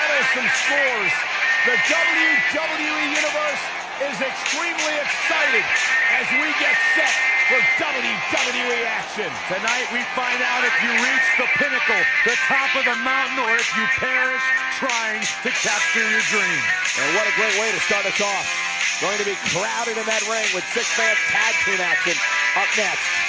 settle some scores. The WWE Universe is extremely excited as we get set for WWE action. Tonight we find out if you reach the pinnacle, the top of the mountain, or if you perish trying to capture your dream. And what a great way to start us off. Going to be crowded in that ring with six-man tag team action up next.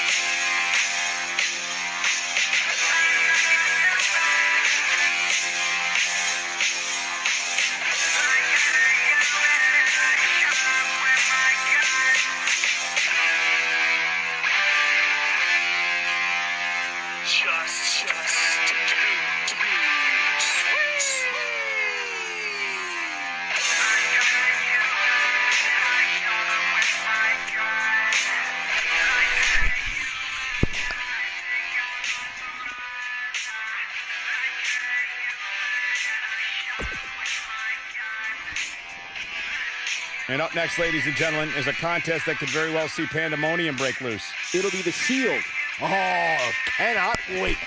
And up next, ladies and gentlemen, is a contest that could very well see pandemonium break loose. It'll be the Shield. Oh, cannot wait.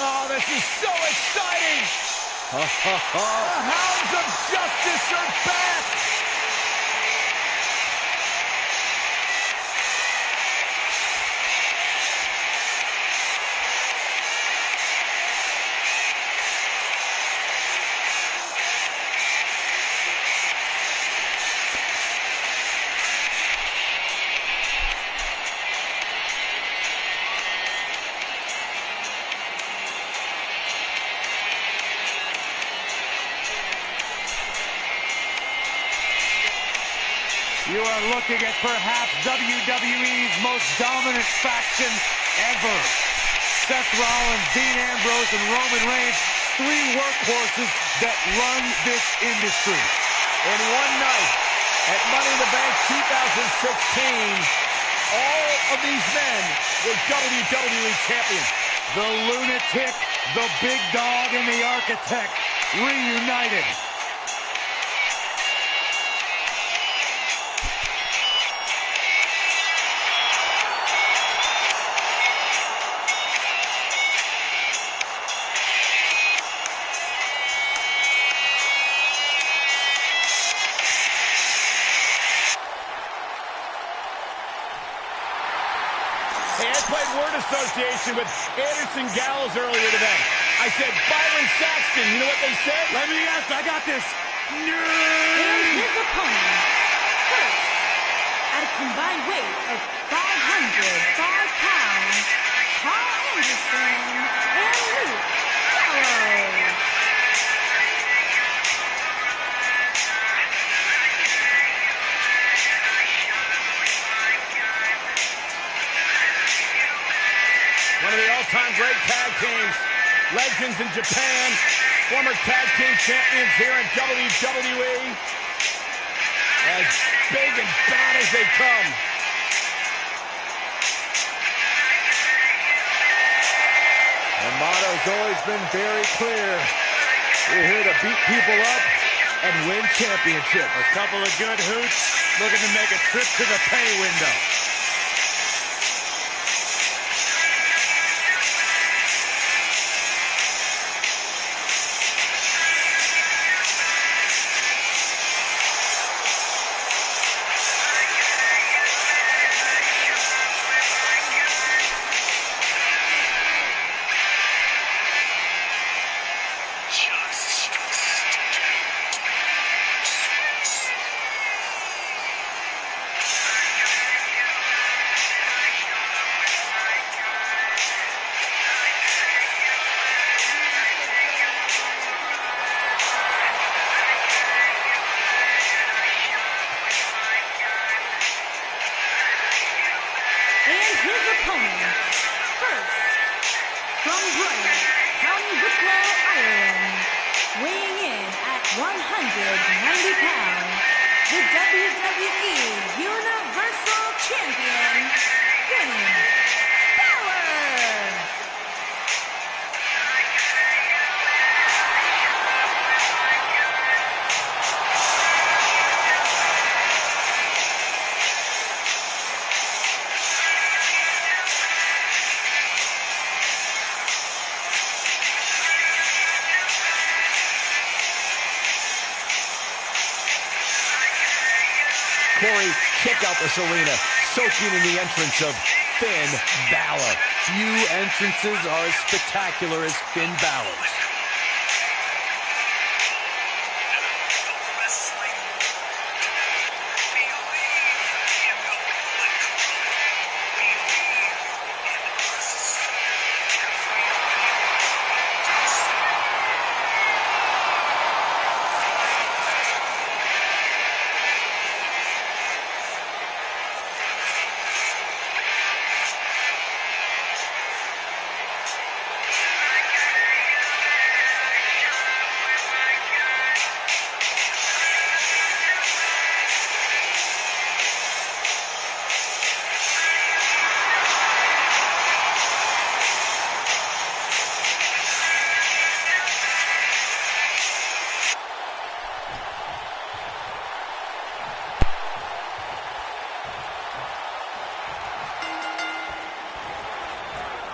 Oh, this is so exciting! The Hounds of Justice are back! You are looking at perhaps WWE's most dominant faction ever. Seth Rollins, Dean Ambrose, and Roman Reigns, three workhorses that run this industry. In one night, at Money in the Bank 2016, all of these men were WWE champions. The Lunatic, the Big Dog, and the Architect reunited. played word association with Anderson Gallows earlier today. I said Byron Saxton. You know what they said? Let me guess, I got this. And his opponent, first, at a combined weight of 505 pounds, Carl Anderson and Luke Gallows. One of the all-time great tag teams. Legends in Japan. Former tag team champions here in WWE. As big and bad as they come. The motto's always been very clear. We're here to beat people up and win championships. A couple of good hoots looking to make a trip to the pay window. The WWE Universal Champion, Finn Balor. Corey, check out this arena, soaking in the entrance of Finn Balor. Few entrances are as spectacular as Finn Balor's.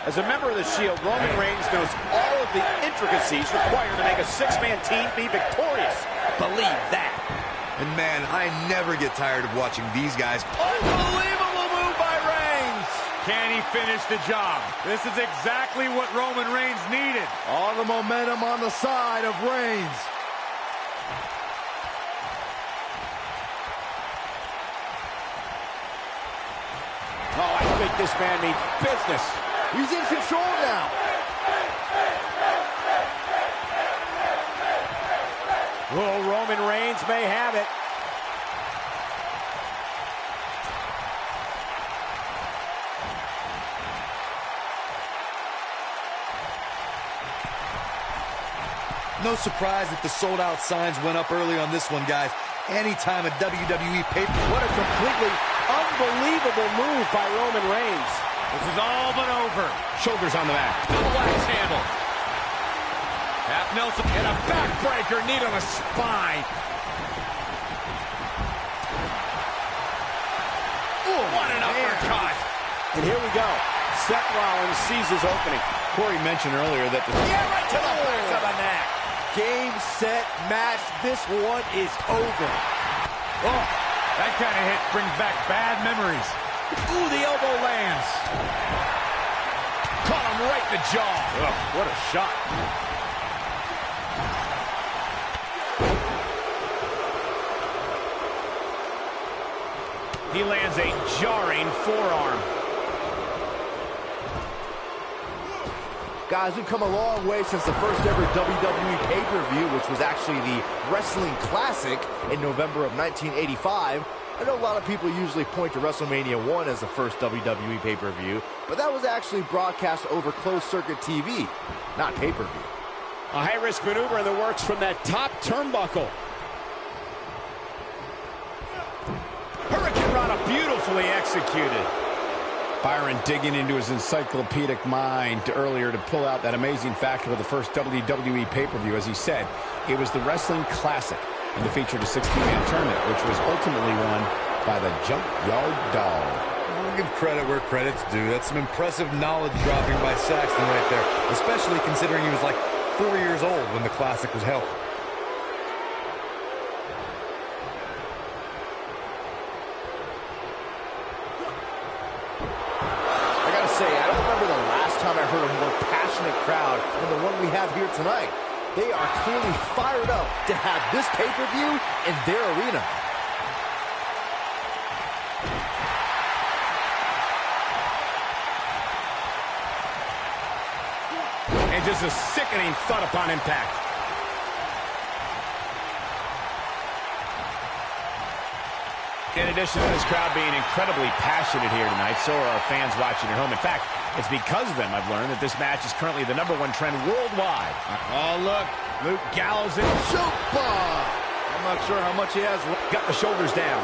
As a member of the Shield, Roman Reigns knows all of the intricacies required to make a six-man team be victorious. Believe that. And man, I never get tired of watching these guys. Unbelievable move by Reigns. Can he finish the job? This is exactly what Roman Reigns needed. All the momentum on the side of Reigns. Oh, I think this man means business. He's in control now. Oh, Roman Reigns may have it. No surprise that the sold-out signs went up early on this one, guys. Anytime a WWE pay-per-view. What a completely unbelievable move by Roman Reigns. This is all but over. Shoulders on the mat. Double axe handle. Half Nelson. And a backbreaker, knee to the spine. Ooh, What an uppercut. And here we go. Seth Rollins sees his opening. Corey mentioned earlier that the... Yeah, right to the base of the neck. Game, set, match. This one is over. Oh, that kind of hit brings back bad memories. Ooh, the elbow lands. him right in the jaw. Oh, what a shot. He lands a jarring forearm. Guys, we've come a long way since the first ever WWE pay-per-view, which was actually the Wrestling Classic in November of 1985. I know a lot of people usually point to Wrestlemania 1 as the first WWE pay-per-view, but that was actually broadcast over closed-circuit TV, not pay-per-view. A high-risk maneuver in the works from that top turnbuckle. Hurricane Rana beautifully executed. Byron digging into his encyclopedic mind earlier to pull out that amazing fact of the first WWE pay-per-view. As he said, it was the Wrestling Classic, and it featured a 16-man tournament, which was ultimately won by the Junkyard Dog. I'll give credit where credit's due. That's some impressive knowledge dropping by Saxton right there, especially considering he was like 4 years old when the Classic was held. I don't remember the last time I heard a more passionate crowd than the one we have here tonight. They are clearly fired up to have this pay-per-view in their arena. And just a sickening thud upon impact. In addition to this crowd being incredibly passionate here tonight, so are our fans watching at home. In fact, it's because of them I've learned that this match is currently the #1 trend worldwide. Oh, look. Luke Gallows in Super. I'm not sure how much he has left. Got the shoulders down.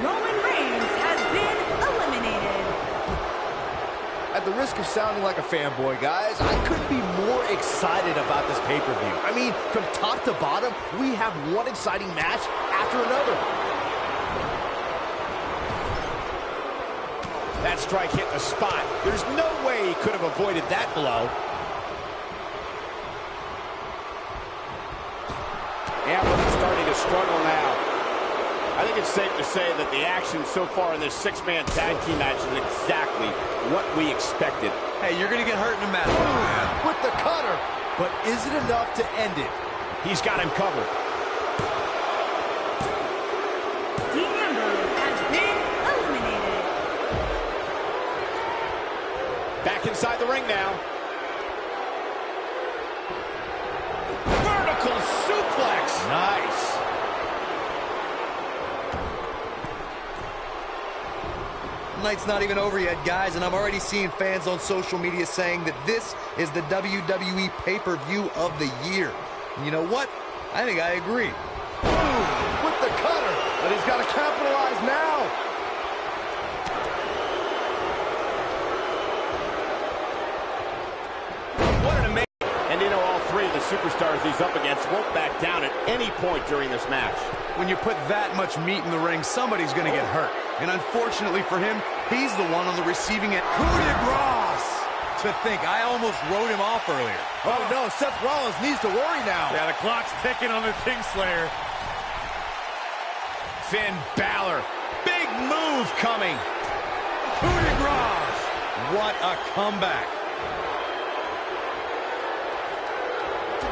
Roman Reigns has been eliminated. At the risk of sounding like a fanboy, guys, I couldn't be more excited about this pay-per-view. I mean, from top to bottom, we have one exciting match after another. That strike hit the spot. There's no way he could have avoided that blow. Amber's starting to struggle now. I think it's safe to say that the action so far in this six-man tag team match is exactly what we expected. Hey, you're going to get hurt in a match, man. With the cutter, but is it enough to end it? He's got him covered. Dean Ambrose has been eliminated. Back inside the ring now. Vertical suplex. Nice. Night's not even over yet, guys, and I'm already seeing fans on social media saying that this is the WWE pay-per-view of the year. And you know what? I think I agree. Ooh, with the cutter, but he's got to capitalize now. What an amazing... And you know, all three of the superstars he's up against won't back down at any point during this match. When you put that much meat in the ring, somebody's going to get hurt. And unfortunately for him, he's the one on the receiving end. Coup de grace! To think, I almost wrote him off earlier. Oh, no, Seth Rollins needs to worry now. Yeah, the clock's ticking on the Kingslayer. Finn Balor. Big move coming. Coup de grace. What a comeback.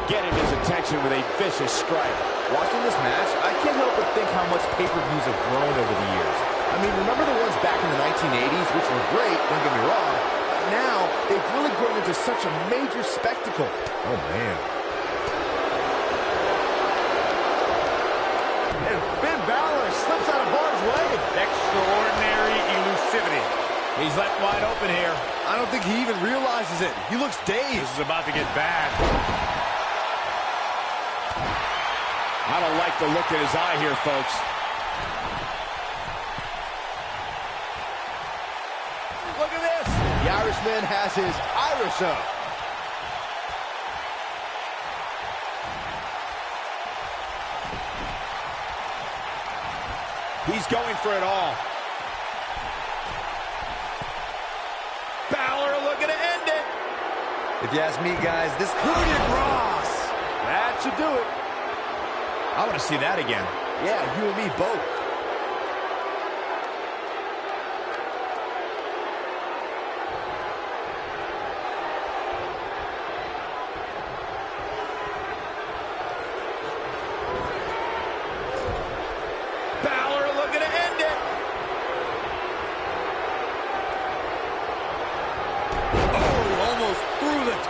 Getting his attention with a vicious strike. Watching this match, I can't help but think how much pay-per-views have grown over the years. I mean, remember the ones back in the 1980s, which were great, don't get me wrong. But now, they've really grown into such a major spectacle. Oh, man. And Finn Balor slips out of harm's way. Extraordinary elusivity. He's left wide open here. I don't think he even realizes it. He looks dazed. This is about to get bad. I don't like the look in his eye here, folks. Look at this. The Irishman has his Irish up. He's going for it all. Balor looking to end it. If you ask me, guys, this coup de grace. That should do it. I want to see that again. Yeah, you and me both.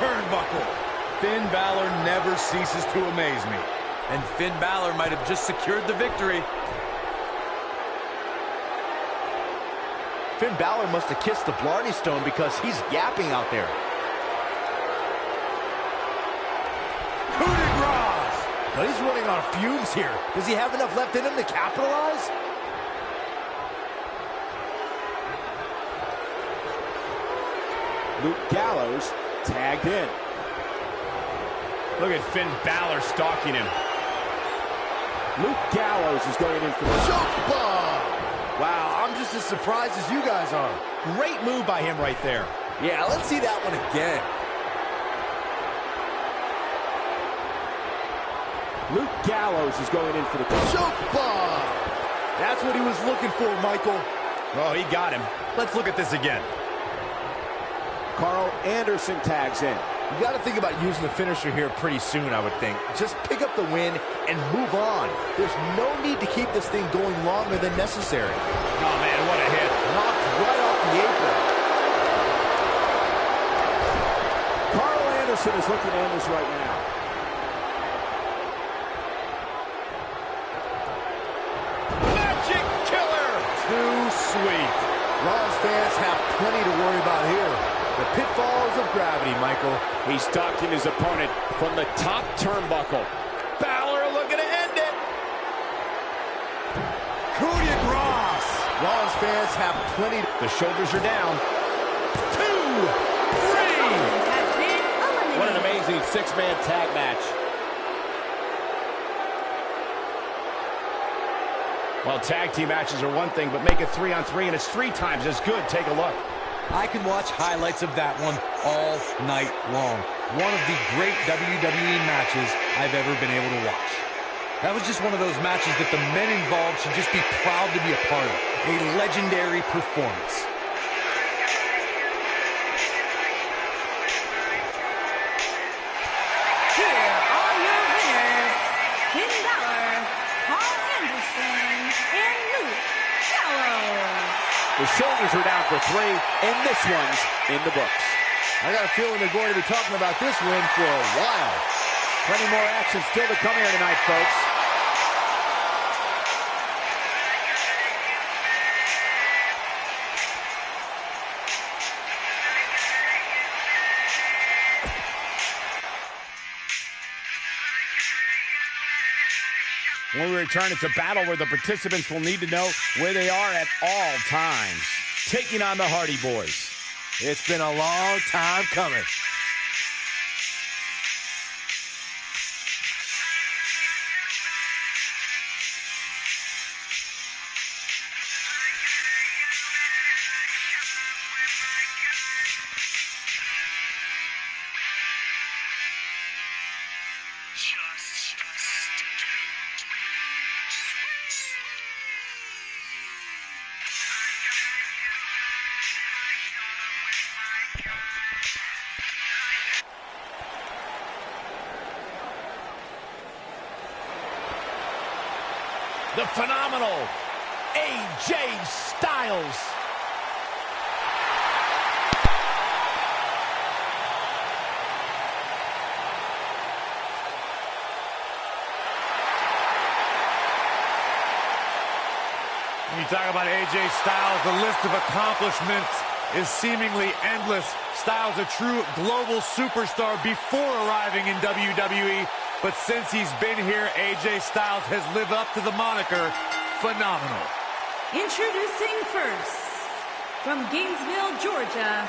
turnbuckle. Finn Balor never ceases to amaze me. And Finn Balor might have just secured the victory. Finn Balor must have kissed the Blarney Stone because he's yapping out there. Coup de grace. But he's running on fumes here. Does he have enough left in him to capitalize? Luke Gallows tagged in. Look at Finn Balor stalking him. Luke Gallows is going in for the Choke bomb! Wow, I'm just as surprised as you guys are. Great move by him right there. Yeah, let's see that one again. Luke Gallows is going in for the Choke bomb! That's what he was looking for, Michael. Oh, he got him. Let's look at this again. Carl Anderson tags in. You got to think about using the finisher here pretty soon, I would think. Just pick up the win and move on. There's no need to keep this thing going longer than necessary. Oh, man, what a hit. Knocked right off the apron. Carl Anderson is looking to end this right now. Magic killer. Too sweet. Raw's fans have plenty to worry about here. The pitfalls of gravity, Michael. He's stalking his opponent from the top turnbuckle. Balor looking to end it. Coup de grace. Raw's fans have plenty. The shoulders are down. 2, 3. Has been eliminated. What an amazing six-man tag match. Well, tag team matches are one thing, but make it 3-on-3, and it's 3 times as good. Take a look. I can watch highlights of that one all night long. One of the great WWE matches I've ever been able to watch. That was just one of those matches that the men involved should just be proud to be a part of. A legendary performance. Here are your winners, Finn Balor, Carl Anderson, and Luke Gallows. The shoulders are down for 3, and this one's in the books. I got a feeling they're going to be talking about this win for a while. Plenty more action still to come here tonight, folks. When we return, it's a battle where the participants will need to know where they are at all times. Taking on the Hardy Boys. It's been a long time coming. The phenomenal AJ Styles. When you talk about AJ Styles, the list of accomplishments is seemingly endless. Styles a true global superstar before arriving in WWE, but since he's been here, AJ Styles has lived up to the moniker phenomenal. Introducing first, from Gainesville, Georgia,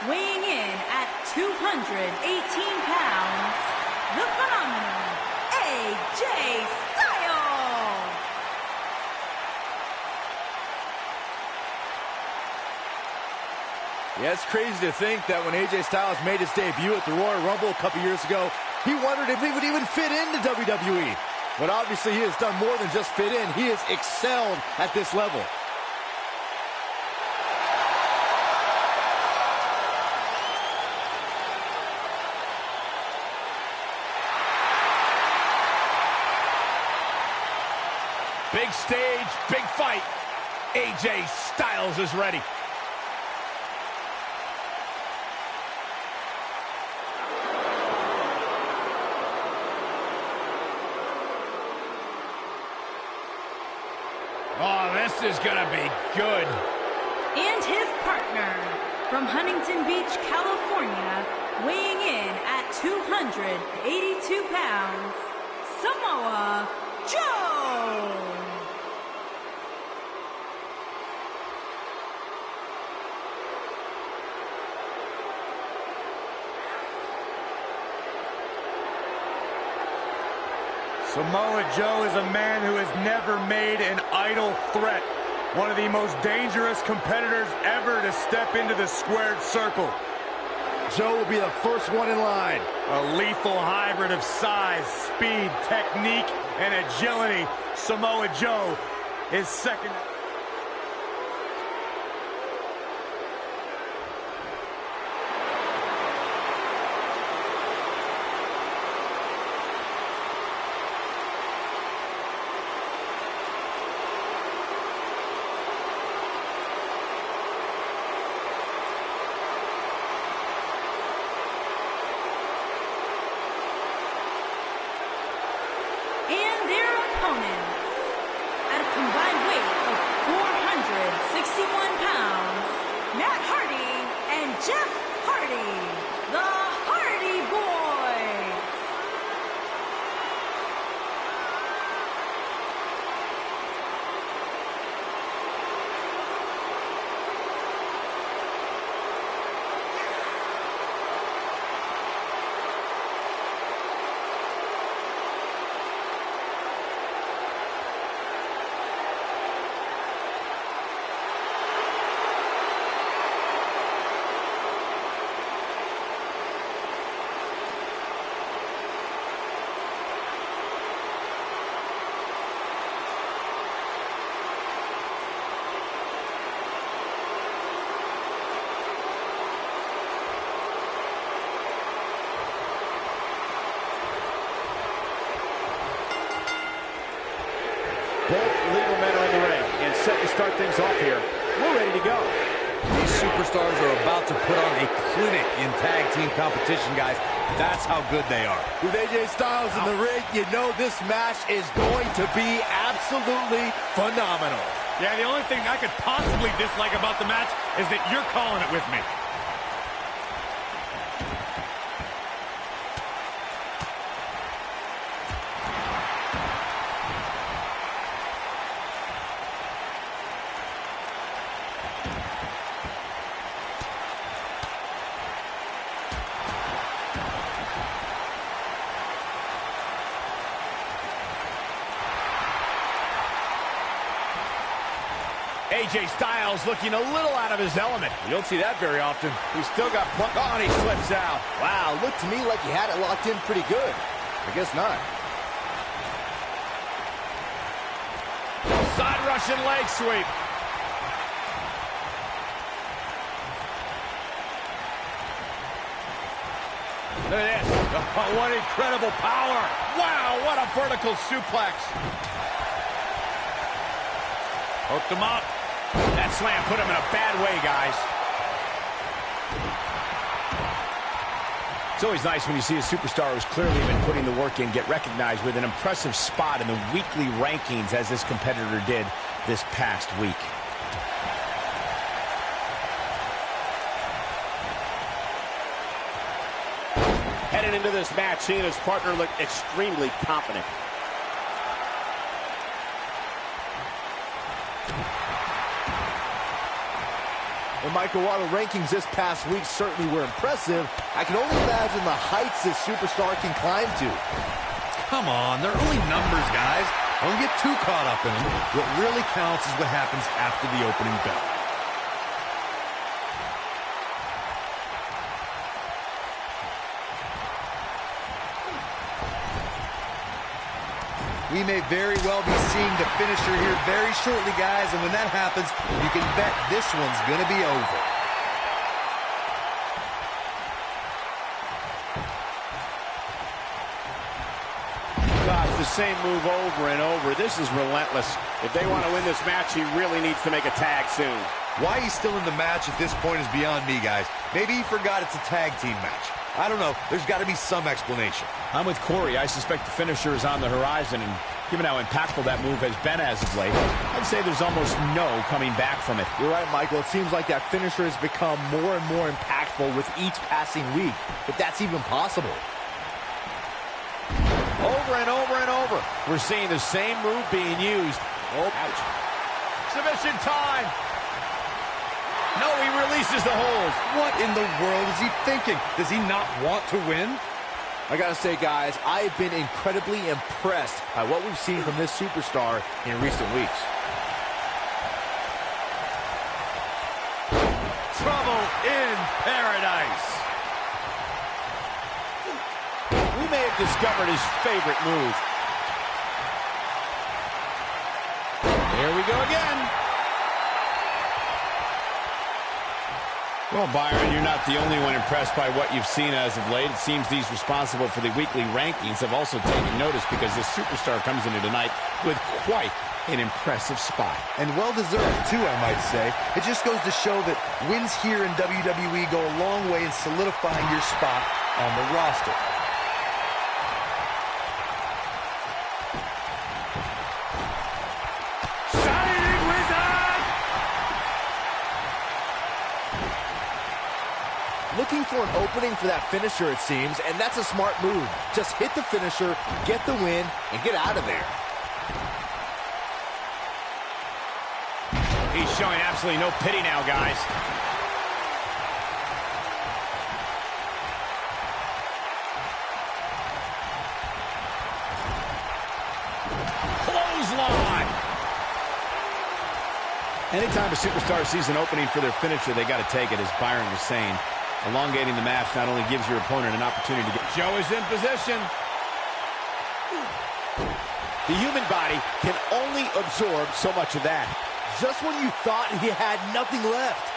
weighing in at 218 pounds, the phenomenal AJ Styles. Yeah, it's crazy to think that when AJ Styles made his debut at the Royal Rumble a couple years ago, he wondered if he would even fit into WWE. But obviously he has done more than just fit in. He has excelled at this level. Big stage, big fight. AJ Styles is ready. is gonna be good. And his partner, from Huntington Beach, California, weighing in at 282 pounds, Samoa Joe! Samoa Joe is a man who has never made an idle threat. One of the most dangerous competitors ever to step into the squared circle. Joe will be the first one in line. A lethal hybrid of size, speed, technique, and agility. Samoa Joe is second. And their opponents, at a combined weight of 461 pounds, Matt Hardy and Jeff Hardy, the Hardy Boys. Both legal men are in the ring and set to start things off here. We're ready to go. These superstars are about to put on a clinic in tag team competition, guys. That's how good they are. With AJ Styles in the ring, you know this match is going to be absolutely phenomenal. Yeah, the only thing I could possibly dislike about the match is that you're calling it with me. AJ Styles looking a little out of his element. You don't see that very often. He's still got plunk on, he slips out. Wow, looked to me like he had it locked in pretty good. I guess not. Side Russian leg sweep. Look at this. Oh, what incredible power. Wow, what a vertical suplex. Hooked him up. That slam put him in a bad way, guys. It's always nice when you see a superstar who's clearly been putting the work in get recognized with an impressive spot in the weekly rankings, as this competitor did this past week. Headed into this match, seeing his partner look extremely confident. And Michael, while the rankings this past week certainly were impressive, I can only imagine the heights this superstar can climb to. Come on, they're only numbers, guys. Don't get too caught up in them. What really counts is what happens after the opening bell. We may very well be seeing the finisher here very shortly, guys, and when that happens, you can bet this one's going to be over. Gosh, the same move over and over. This is relentless. If they want to win this match, he really needs to make a tag soon. Why he's still in the match at this point is beyond me, guys. Maybe he forgot it's a tag team match. I don't know. There's got to be some explanation. I'm with Corey. I suspect the finisher is on the horizon, and given how impactful that move has been as of late, I'd say there's almost no coming back from it. You're right, Michael. It seems like that finisher has become more and more impactful with each passing week, if that's even possible. Over and over and over. We're seeing the same move being used. Oh, ouch. Submission time. No, he releases the hold. What in the world is he thinking? Does he not want to win? I gotta say, guys, I have been incredibly impressed by what we've seen from this superstar in recent weeks. Trouble in paradise. We may have discovered his favorite move. Here we go again. Well, Byron, you're not the only one impressed by what you've seen as of late. It seems these responsible for the weekly rankings have also taken notice because this superstar comes into tonight with quite an impressive spot. And well-deserved, too, I might say. It just goes to show that wins here in WWE go a long way in solidifying your spot on the roster. Looking for an opening for that finisher, it seems, and that's a smart move. Just hit the finisher, get the win, and get out of there. He's showing absolutely no pity now, guys. Clothesline. Anytime a superstar sees an opening for their finisher, they got to take it, as Byron was saying. Elongating the match not only gives your opponent an opportunity to get... Joe is in position. The human body can only absorb so much of that. Just when you thought he had nothing left.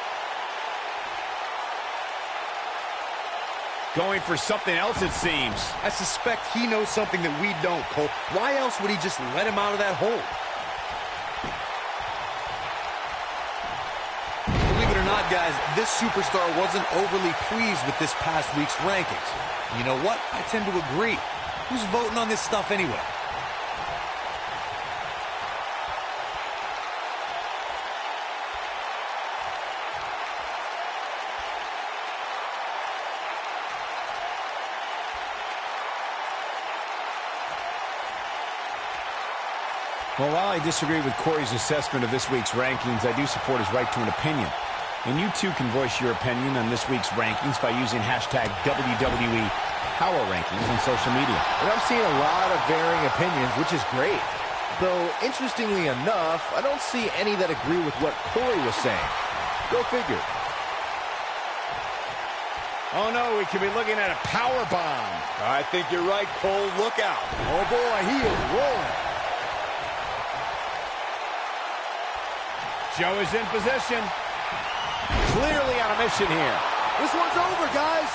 Going for something else, it seems. I suspect he knows something that we don't, Cole. Why else would he just let him out of that hole? Believe it or not, guys, this superstar wasn't overly pleased with this past week's rankings. You know what? I tend to agree. Who's voting on this stuff anyway? Well, while I disagree with Corey's assessment of this week's rankings, I do support his right to an opinion. And you too can voice your opinion on this week's rankings by using hashtag WWE Power Rankings on social media. And I'm seeing a lot of varying opinions, which is great. Though, interestingly enough, I don't see any that agree with what Corey was saying. Go figure. Oh no, we could be looking at a power bomb. I think you're right, Cole. Look out. Oh boy, he is rolling. Joe is in position. Clearly on a mission here. This one's over, guys.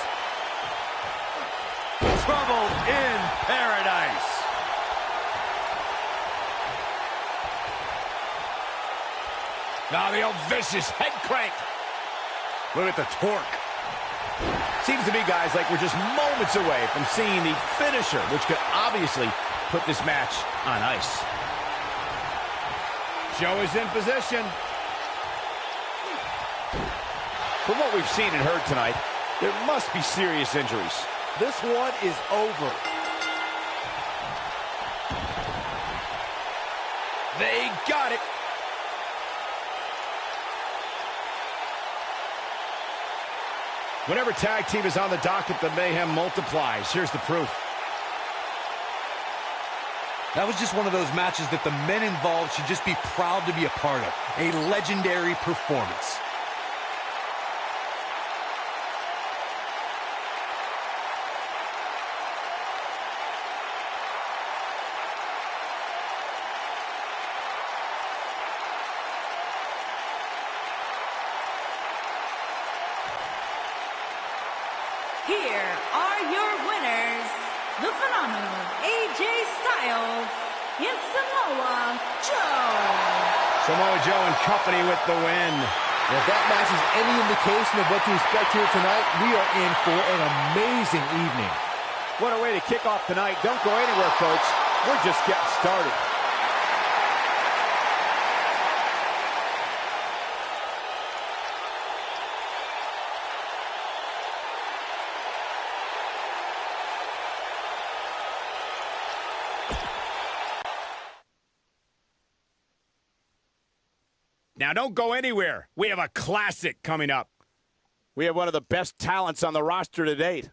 Trouble in paradise. Now the old vicious head crank. Look at the torque. Seems to me, guys, like we're just moments away from seeing the finisher, which could obviously put this match on ice. Joe is in position. From what we've seen and heard tonight, there must be serious injuries. This one is over. They got it. Whenever tag team is on the docket, the mayhem multiplies. Here's the proof. That was just one of those matches that the men involved should just be proud to be a part of. A legendary performance. Here are your winners, the phenomenal AJ Styles and Samoa Joe. Samoa Joe and company with the win. And if that match is any indication of what to expect here tonight, we are in for an amazing evening. What a way to kick off tonight. Don't go anywhere, folks. We're just getting started. Now, don't go anywhere. We have a classic coming up. We have one of the best talents on the roster to date.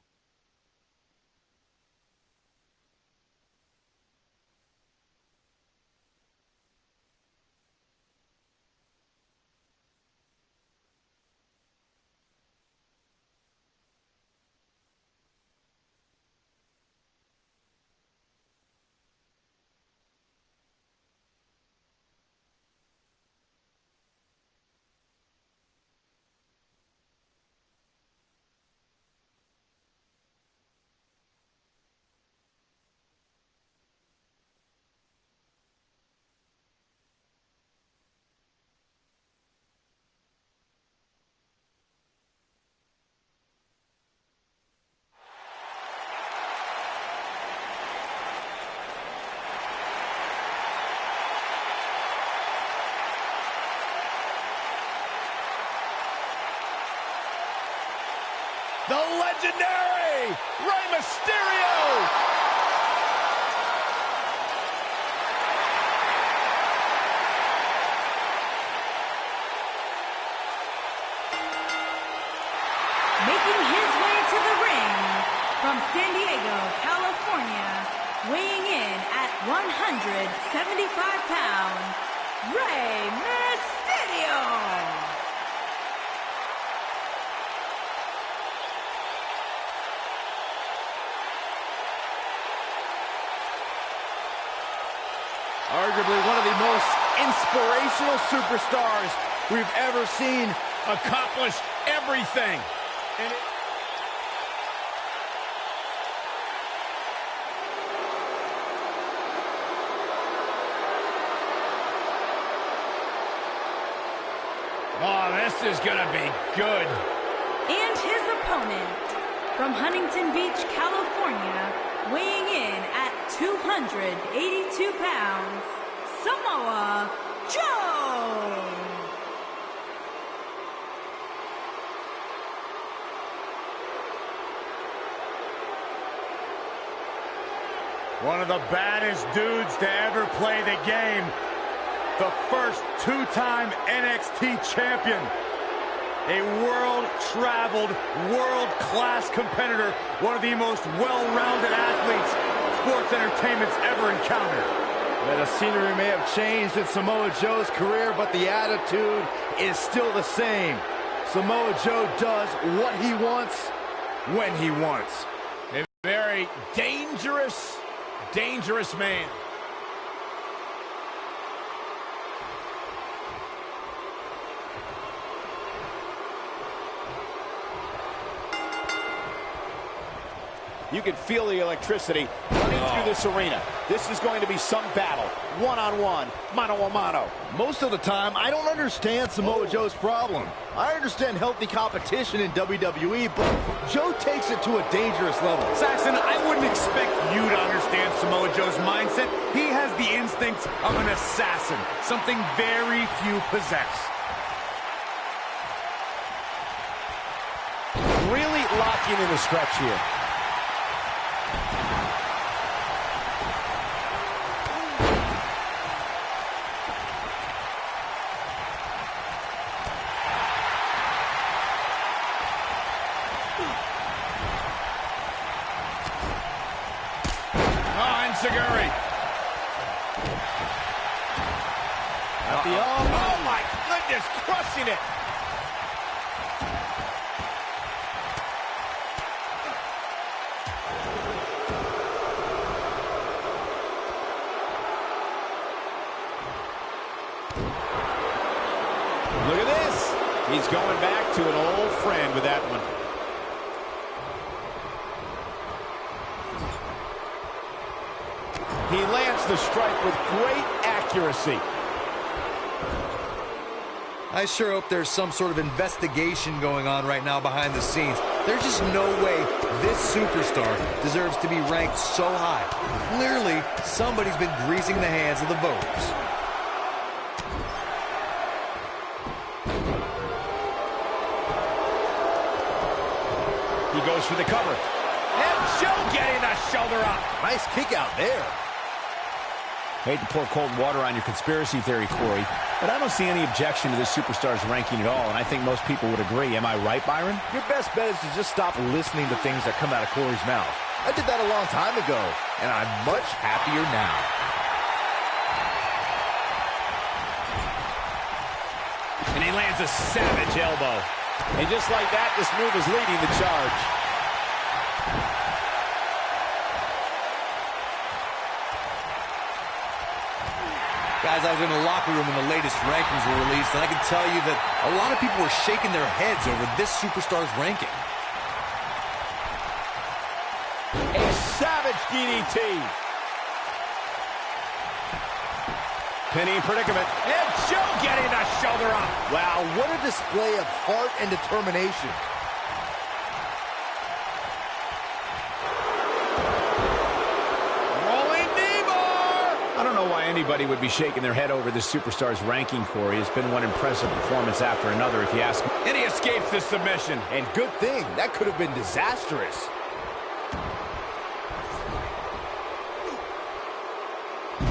The legendary Rey Mysterio! Making his way to the ring from San Diego, California, weighing in at 175 pounds, Rey Mysterio! Arguably one of the most inspirational superstars we've ever seen. Accomplished everything. Oh, this is gonna be good. And his opponent from Huntington Beach, California, weighing in at 282 pounds, Samoa Joe! One of the baddest dudes to ever play the game. The first two-time NXT champion. A world-traveled, world-class competitor. One of the most well-rounded athletes sports entertainment's ever encountered. Yeah, the scenery may have changed in Samoa Joe's career, but the attitude is still the same. Samoa Joe does what he wants, when he wants. A very dangerous man. You can feel the electricity running through this arena. This is going to be some battle. One-on-one, mano-a-mano. Most of the time, I don't understand Samoa Joe's problem. I understand healthy competition in WWE, but Joe takes it to a dangerous level. Saxon, I wouldn't expect you to understand Samoa Joe's mindset. He has the instincts of an assassin, something very few possess. Really locking in the stretch here. Seguri. At the oh my goodness, crushing it. Look at this. He's going back to an old friend with that one. He lands the strike with great accuracy. I sure hope there's some sort of investigation going on right now behind the scenes. There's just no way this superstar deserves to be ranked so high. Clearly, somebody's been greasing the hands of the voters. He goes for the cover. And Joe getting the shoulder up. Nice kick out there. Hate to pour cold water on your conspiracy theory, Corey, but I don't see any objection to this superstar's ranking at all, and I think most people would agree. Am I right, Byron? Your best bet is to just stop listening to things that come out of Corey's mouth. I did that a long time ago, and I'm much happier now. And he lands a savage elbow. And just like that, this move is leading the charge. Guys, I was in the locker room when the latest rankings were released, and I can tell you that a lot of people were shaking their heads over this superstar's ranking. A savage DDT. Penny predicament. And Joe getting the shoulder up. Wow, what a display of heart and determination. I don't know why anybody would be shaking their head over this superstar's ranking, Corey. It's been one impressive performance after another, if you ask me. And he escapes the submission. And good thing, that could have been disastrous.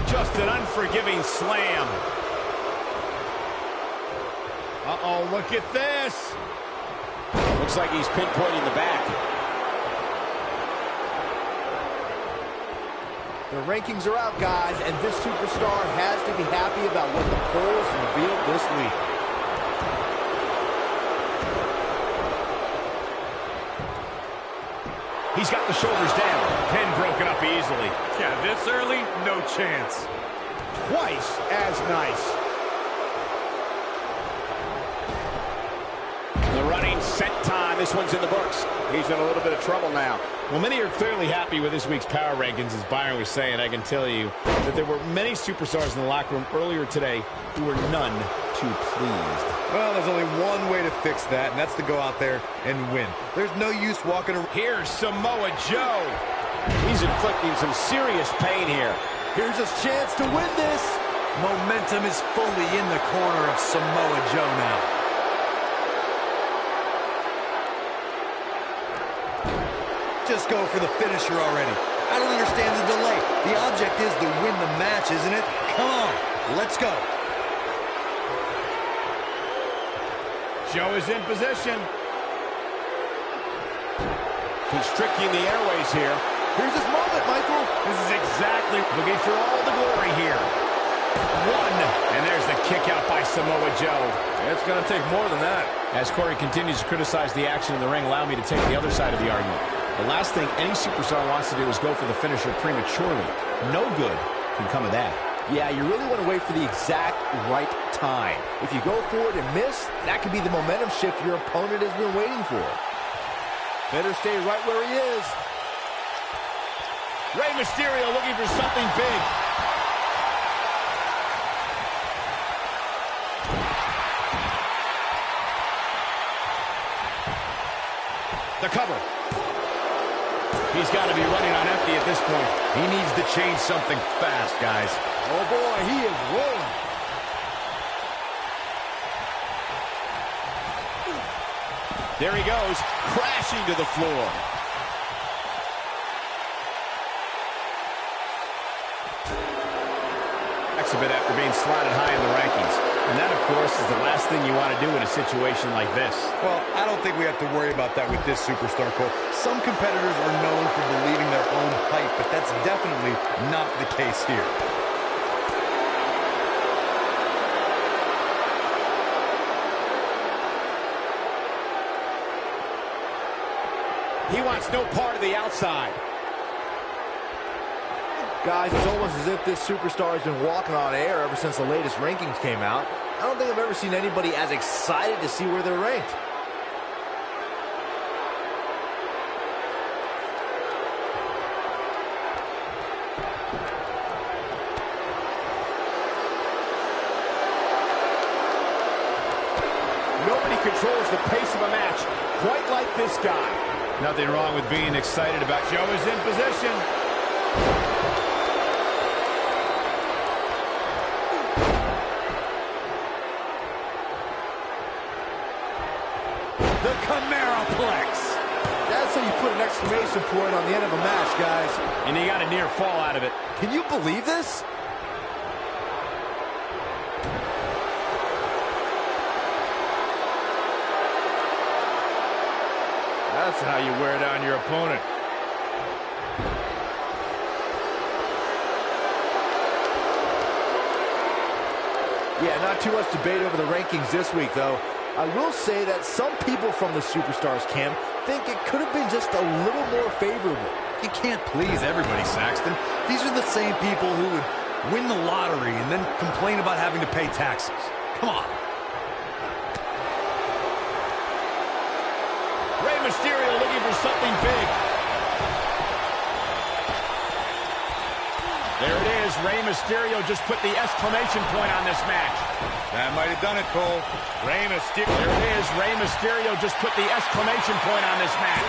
Just an unforgiving slam. Uh-oh, look at this. Looks like he's pinpointing the back. The rankings are out, guys, and this superstar has to be happy about what the polls revealed this week. He's got the shoulders down. Pin broken up easily. Yeah, this early, no chance. Twice as nice. The running senton. This one's in the books. He's in a little bit of trouble now. Well, many are clearly happy with this week's power rankings, as Byron was saying. I can tell you that there were many superstars in the locker room earlier today who were none too pleased. Well, there's only one way to fix that, and that's to go out there and win. There's no use walking around. Here's Samoa Joe. He's inflicting some serious pain here. Here's his chance to win this. Momentum is fully in the corner of Samoa Joe now. Just go for the finisher already. I don't understand the delay. The object is to win the match, isn't it? Come on, let's go. Joe is in position. Constricting the airways here. Here's his moment, Michael. This is exactly looking for all the glory here. One. And there's the kick out by Samoa Joe. It's going to take more than that. As Corey continues to criticize the action in the ring, allow me to take the other side of the argument. The last thing any superstar wants to do is go for the finisher prematurely. No good can come of that. Yeah, you really want to wait for the exact right time. If you go for it and miss, that could be the momentum shift your opponent has been waiting for. Better stay right where he is. Rey Mysterio looking for something big. The cover. He's got to be running on empty at this point. He needs to change something fast, guys. Oh, boy, he is rolling. There he goes, crashing to the floor. A bit after being slotted high in the rankings. And that, of course, is the last thing you want to do in a situation like this. Well, I don't think we have to worry about that with this superstar, Cole. Some competitors are known for believing their own hype, but that's definitely not the case here. He wants no part of the outside. Guys, it's almost as if this superstar has been walking on air ever since the latest rankings came out. I don't think I've ever seen anybody as excited to see where they're ranked. controls the pace of a match, quite like this guy. Nothing wrong with being excited about Joe is in position. The Cameraplex. That's how you put an exclamation point on the end of a match, guys. And he got a near fall out of it. Can you believe this? That's how you wear down your opponent. Yeah, not too much debate over the rankings this week, though. I will say that some people from the Superstars camp think it could have been just a little more favorable. You can't please everybody, Saxton. These are the same people who would win the lottery and then complain about having to pay taxes. Come on. Rey Mysterio looking for something big. There it is. Rey Mysterio just put the exclamation point on this match. That might have done it, Cole. Rey Mysterio. There it is. Rey Mysterio just put the exclamation point on this match.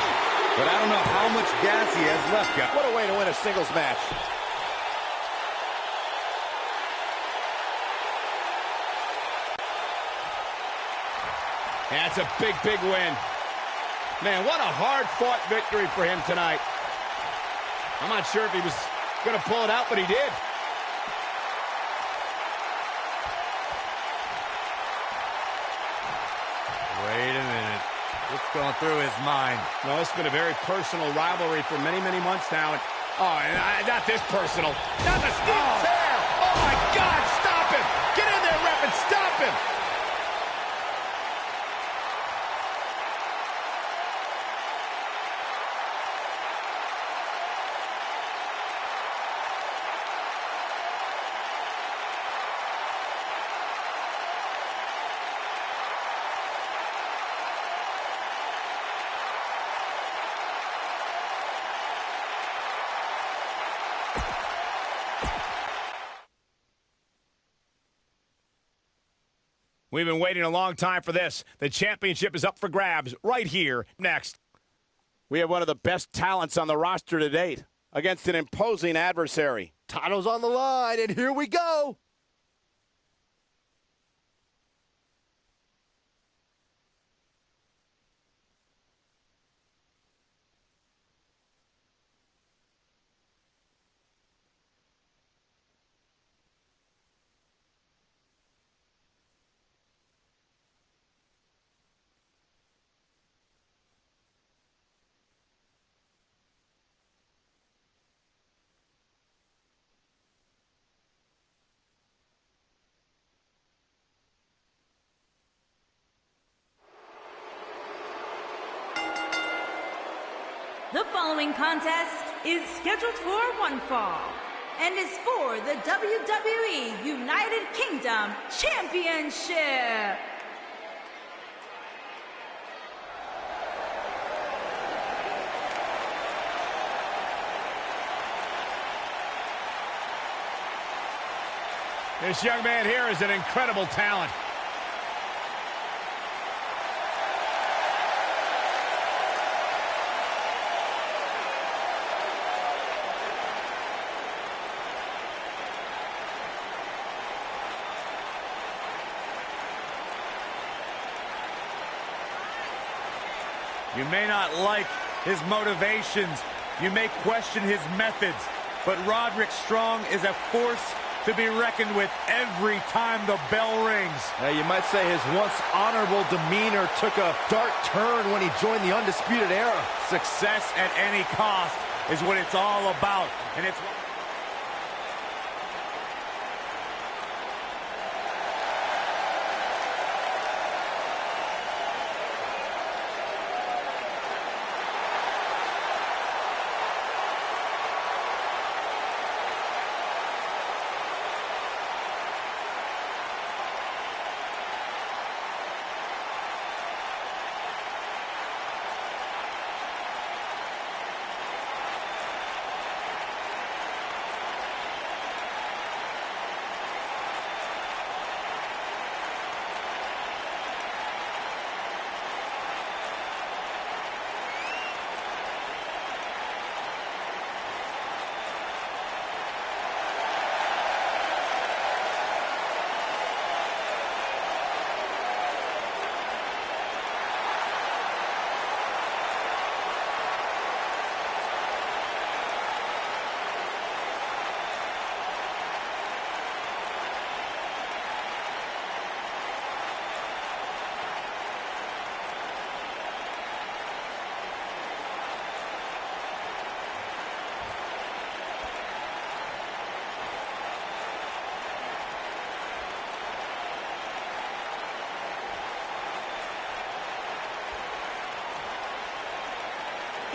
But I don't know how much gas he has left, guys. What a way to win a singles match. That's a big, big win. Man, what a hard-fought victory for him tonight. I'm not sure if he was going to pull it out, but he did. Wait a minute. What's going through his mind? No, it's been a very personal rivalry for many, many months now. And, not this personal. Not the Steel Chair! Oh, my God! Stop him! Get in there, ref, and stop him! We've been waiting a long time for this. The championship is up for grabs right here next. We have one of the best talents on the roster to date against an imposing adversary. Title's on the line, and here we go. The following contest is scheduled for one fall and is for the WWE United Kingdom Championship. This young man here is an incredible talent. You may not like his motivations. You may question his methods. But Roderick Strong is a force to be reckoned with every time the bell rings. You might say his once honorable demeanor took a dark turn when he joined the Undisputed Era. Success at any cost is what it's all about. And it's...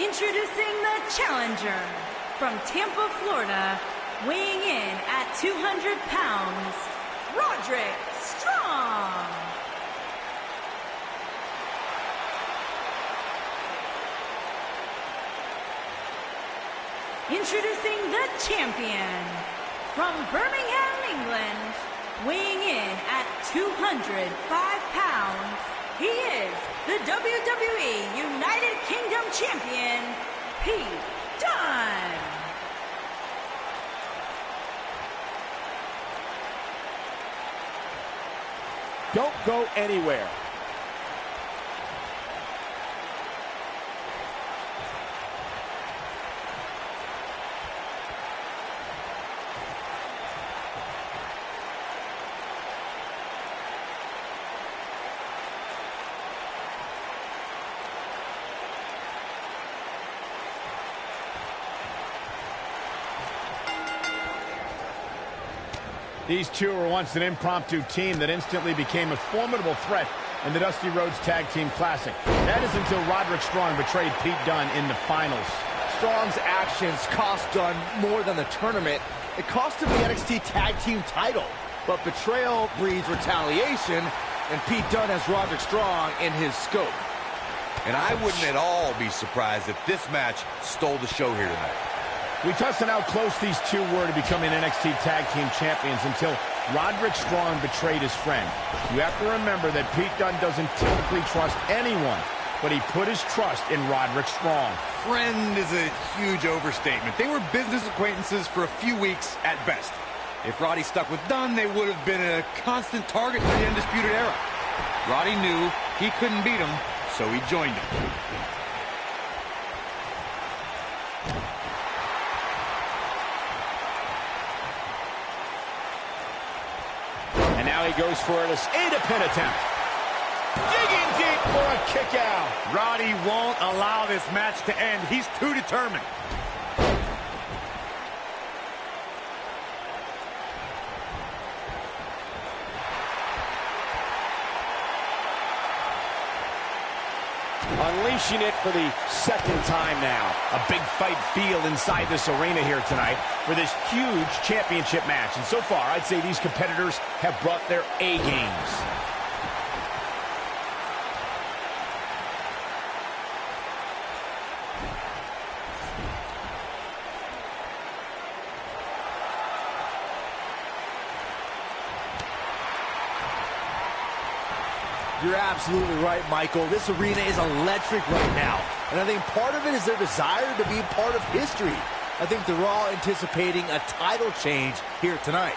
Introducing the challenger from Tampa, Florida, weighing in at 200 pounds, Roderick Strong. Introducing the champion from Birmingham, England, weighing in at 205 pounds, he is the WWE United Kingdom Champion, Pete Dunne. Don't go anywhere. These two were once an impromptu team that instantly became a formidable threat in the Dusty Rhodes Tag Team Classic. That is until Roderick Strong betrayed Pete Dunne in the finals. Strong's actions cost Dunne more than the tournament. It cost him the NXT Tag Team title. But betrayal breeds retaliation, and Pete Dunne has Roderick Strong in his scope. And I wouldn't at all be surprised if this match stole the show here tonight. We touched on how close these two were to becoming NXT Tag Team Champions until Roderick Strong betrayed his friend. You have to remember that Pete Dunne doesn't typically trust anyone, but he put his trust in Roderick Strong. Friend is a huge overstatement. They were business acquaintances for a few weeks at best. If Roddy stuck with Dunne, they would have been a constant target for the Undisputed Era. Roddy knew he couldn't beat him, so he joined him. Now he goes for an pin attempt. Digging deep for a kick out. Roddy won't allow this match to end. He's too determined. Unleashing it for the second time now. A big fight feel inside this arena here tonight for this huge championship match. And so far, I'd say these competitors have brought their A-games. You're absolutely right, Michael. This arena is electric right now. And I think part of it is their desire to be part of history. I think they're all anticipating a title change here tonight.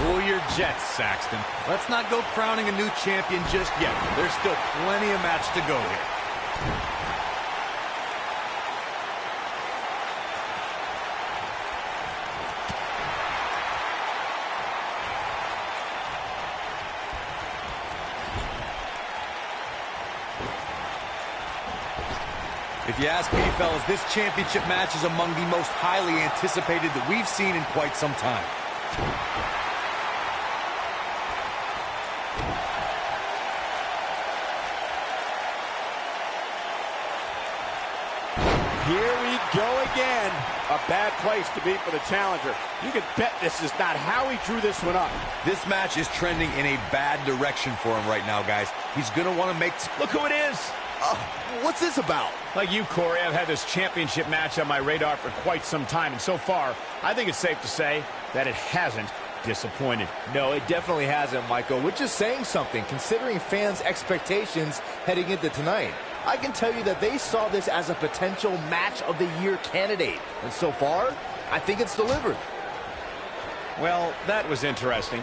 Cool your jets, Saxton. Let's not go crowning a new champion just yet. There's still plenty of match to go here. If you ask me, fellas, this championship match is among the most highly anticipated that we've seen in quite some time. Here we go again. A bad place to be for the challenger. You can bet this is not how he drew this one up. This match is trending in a bad direction for him right now, guys. He's going to want to make... Look who it is. What's this about? Like you, Corey, I've had this championship match on my radar for quite some time, and so far, I think it's safe to say that it hasn't disappointed. No, it definitely hasn't, Michael, which is saying something, considering fans' expectations heading into tonight. I can tell you that they saw this as a potential match of the year candidate, and so far, I think it's delivered. Well, that was interesting.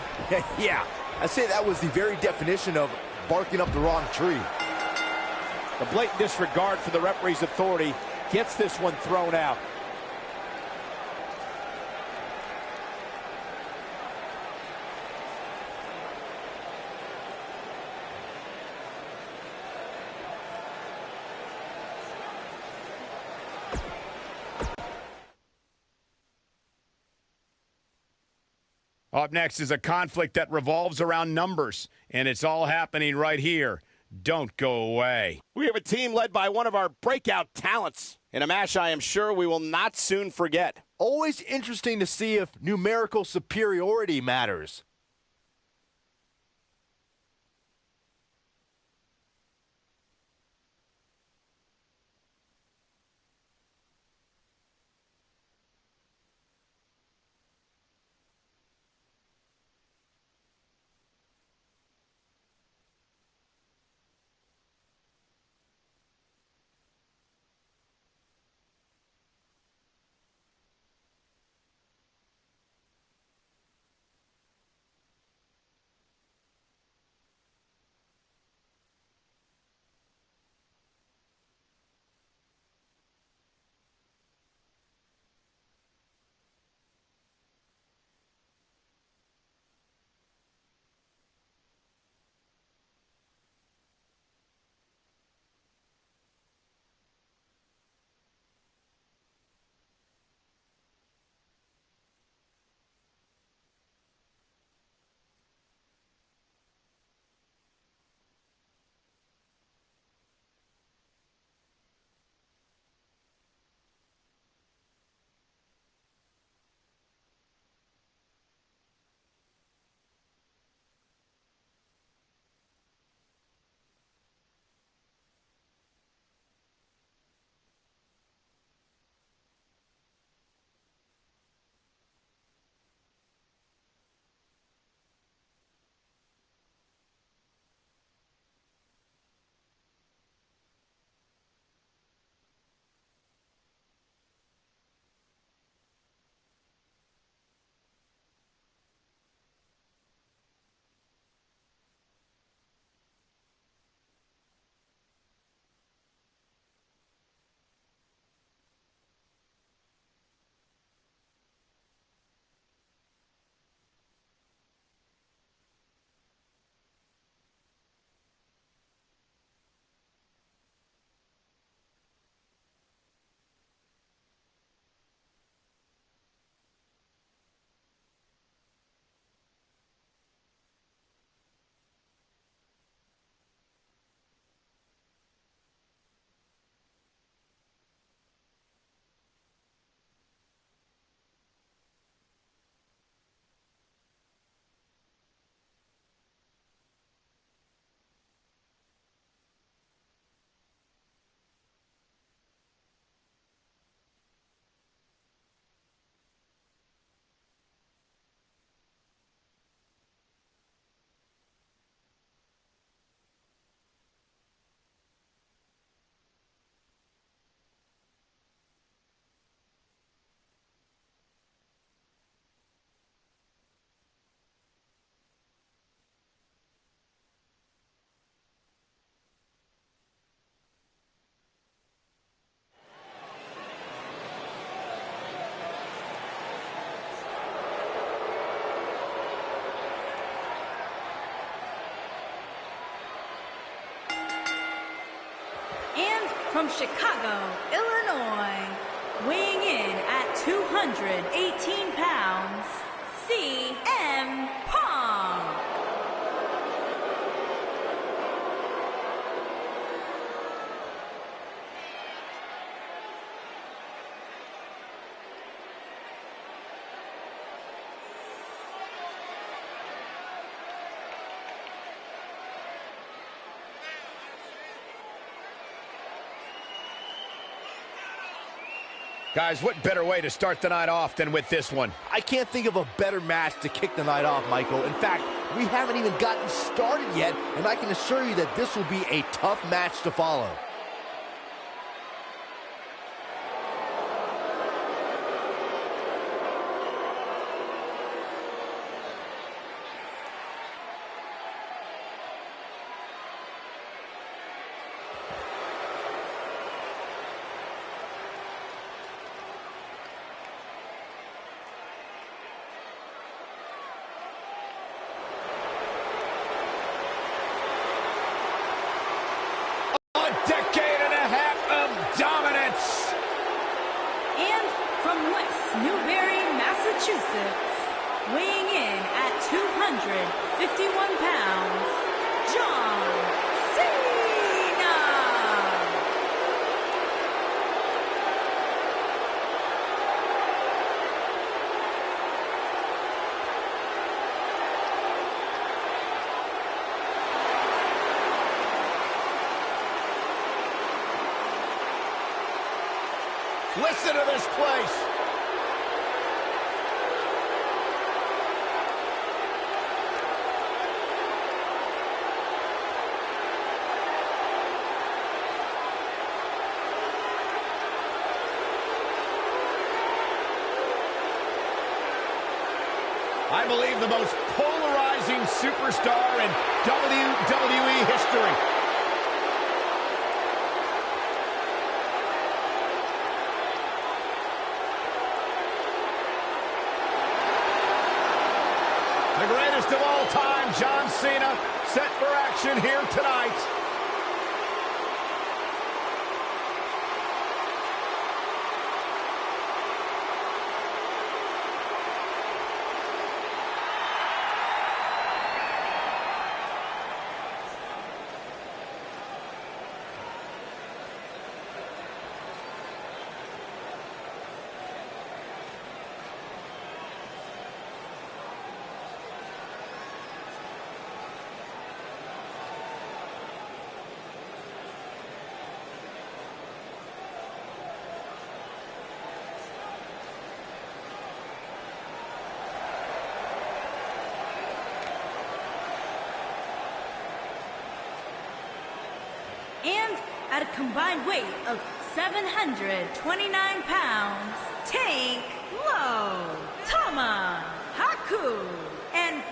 Yeah, I'd say that was the very definition of barking up the wrong tree. The blatant disregard for the referee's authority gets this one thrown out. Up next is a conflict that revolves around numbers, and it's all happening right here. Don't go away. We have a team led by one of our breakout talents. in a match I am sure we will not soon forget. Always interesting to see if numerical superiority matters. From Chicago, Illinois, weighing in at 218 pounds, CM Punk. Guys, what better way to start the night off than with this one? I can't think of a better match to kick the night off, Michael. In fact, we haven't even gotten started yet, and I can assure you that this will be a tough match to follow. Decade and a half of dominance. And from West Newbury, Massachusetts, weighing in at 251 pounds, John Cena. Listen to this place. I believe the most polarizing superstar in WWE history. The greatest of all time, John Cena, set for action here tonight. And at a combined weight of 729 pounds, Tank Low, Tama Haku, and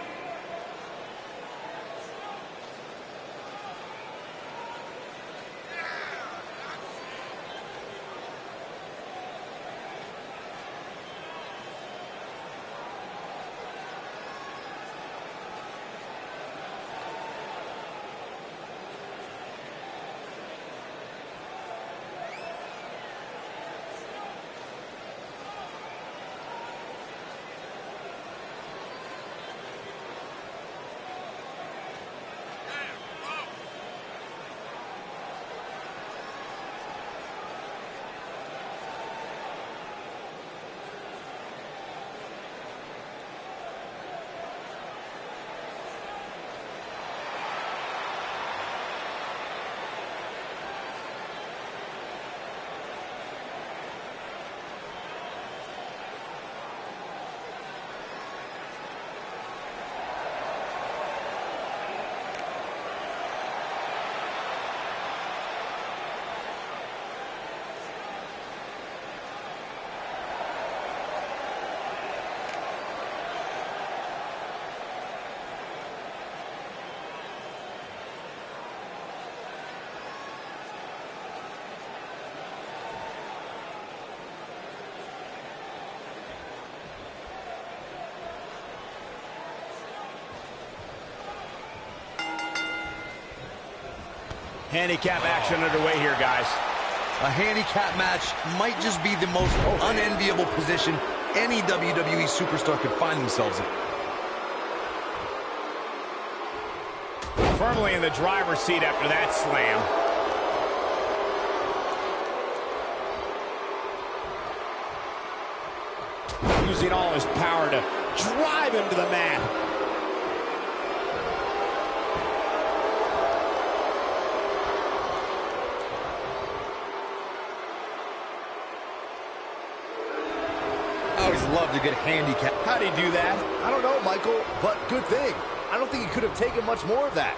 handicap action underway here, guys. A handicap match might just be the most unenviable position any WWE superstar could find themselves in. Firmly in the driver's seat after that slam. Using all his power to drive him to the mat. I always love to get handicap. How'd he do that? I don't know, Michael, but good thing. I don't think he could have taken much more of that.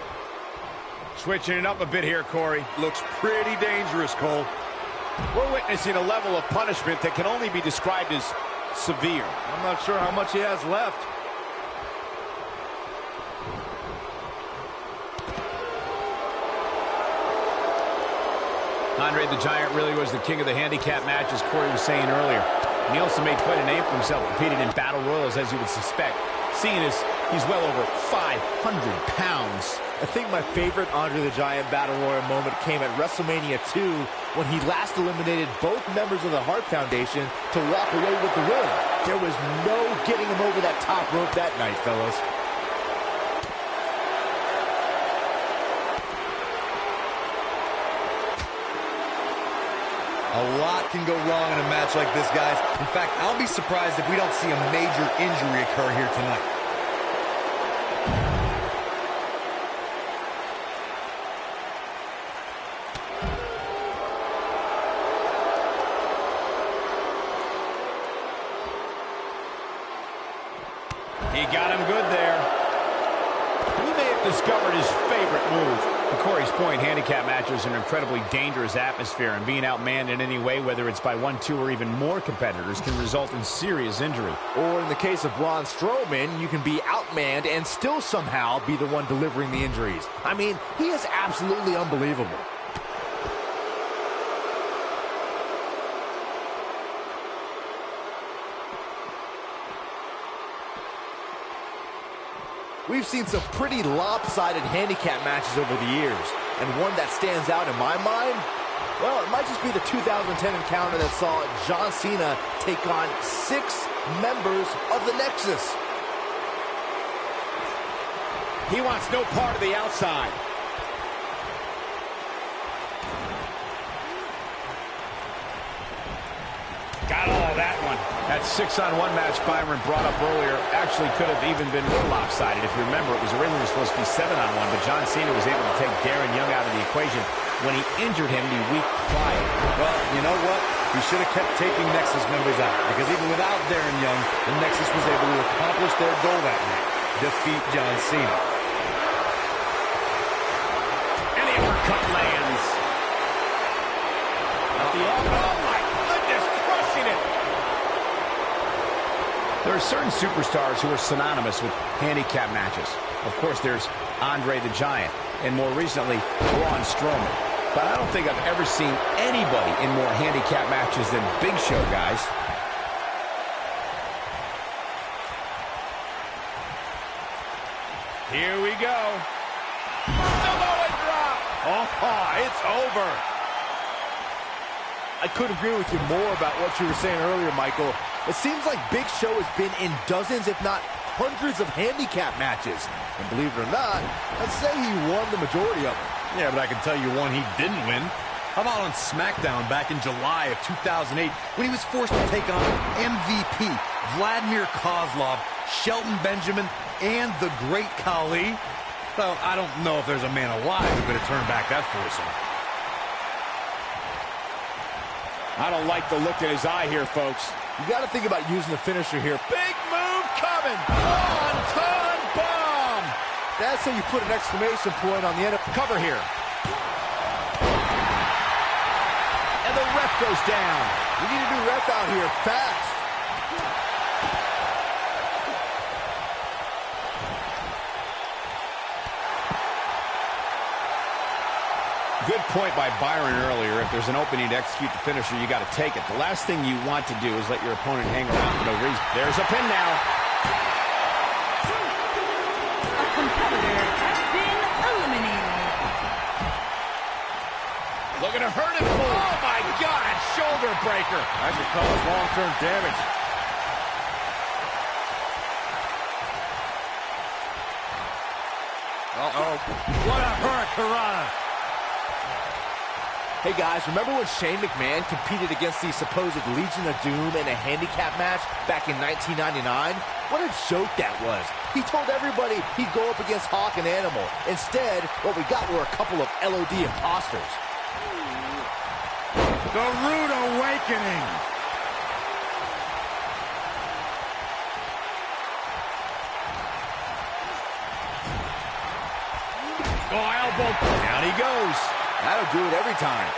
Switching it up a bit here, Corey. Looks pretty dangerous, Cole. We're witnessing a level of punishment that can only be described as severe. I'm not sure how much he has left. Andre the Giant really was the king of the handicap match, as Corey was saying earlier. And he also made quite a name for himself competing in battle royals, as you would suspect, seeing as he's well over 500 pounds. I think my favorite Andre the Giant Battle Royal moment came at WrestleMania 2 when he last eliminated both members of the Hart Foundation to walk away with the win. There was no getting him over that top rope that night, fellas. A lot can go wrong in a match like this, guys. In fact, I'll be surprised if we don't see a major injury occur here tonight. He got him good there. He may have discovered his favorite move. To Corey's point, handicap matches are an incredibly dangerous atmosphere, and being outmanned in any way, whether it's by one, two, or even more competitors, can result in serious injury. Or in the case of Braun Strowman, you can be outmanned and still somehow be the one delivering the injuries. I mean, he is absolutely unbelievable. We've seen some pretty lopsided handicap matches over the years, and one that stands out in my mind, well, it might just be the 2010 encounter that saw John Cena take on 6 members of the Nexus. He wants no part of the outside. Got all that one. That 6-on-1 match Byron brought up earlier actually could have even been more lopsided. If you remember, it was originally supposed to be 7-on-1, but John Cena was able to take Darren Young out of the equation when he injured him the week prior. Well, you know what? He should have kept taking Nexus members out, because even without Darren Young, the Nexus was able to accomplish their goal that night: defeat John Cena. And the uppercut lands. Oh my goodness, crushing it. There are certain superstars who are synonymous with handicap matches. Of course, there's Andre the Giant, and more recently, Braun Strowman. But I don't think I've ever seen anybody in more handicap matches than Big Show, guys. Here we go. Samoa drop. Oh, it's over. I couldn't agree with you more about what you were saying earlier, Michael. It seems like Big Show has been in dozens, if not hundreds, of handicap matches. And believe it or not, I'd say he won the majority of them. Yeah, but I can tell you one he didn't win. How about on Smackdown back in July of 2008 when he was forced to take on MVP, Vladimir Kozlov, Shelton Benjamin, and the Great Khali? Well, I don't know if there's a man alive who could have turned back that foursome. I don't like the look in his eye here, folks. You got to think about using the finisher here. Big move coming. Wonton bomb. That's how you put an exclamation point on the end of the cover here. And the ref goes down. We need a new ref out here fast. Good point by Byron earlier. If there's an opening to execute the finisher, you got to take it. The last thing you want to do is let your opponent hang around for no reason. There's a pin now. A competitor has been eliminated. Looking to hurt him. Oh, my God. Shoulder breaker. That could cause long-term damage. Uh-oh. What a hurricanrana. Hey guys, remember when Shane McMahon competed against the supposed Legion of Doom in a handicap match back in 1999? What a joke that was. He told everybody he'd go up against Hawk and Animal. Instead, what we got were a couple of LOD imposters. The Rude Awakening. Oh, elbow. Down he goes. That'll do it every time.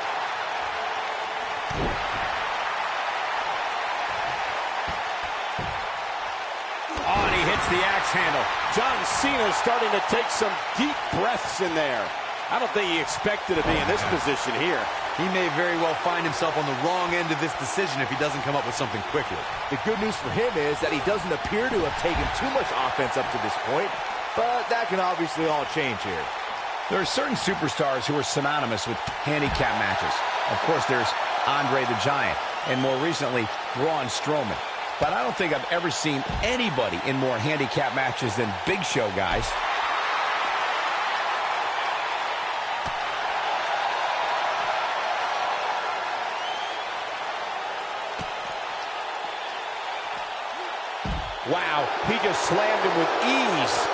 Oh, and he hits the axe handle. John Cena's starting to take some deep breaths in there. I don't think he expected to be in this position here. He may very well find himself on the wrong end of this decision if he doesn't come up with something quickly. The good news for him is that he doesn't appear to have taken too much offense up to this point, but that can obviously all change here. There are certain superstars who are synonymous with handicap matches. Of course, there's Andre the Giant, and more recently, Braun Strowman. But I don't think I've ever seen anybody in more handicap matches than Big Show, guys. Wow, he just slammed him with ease.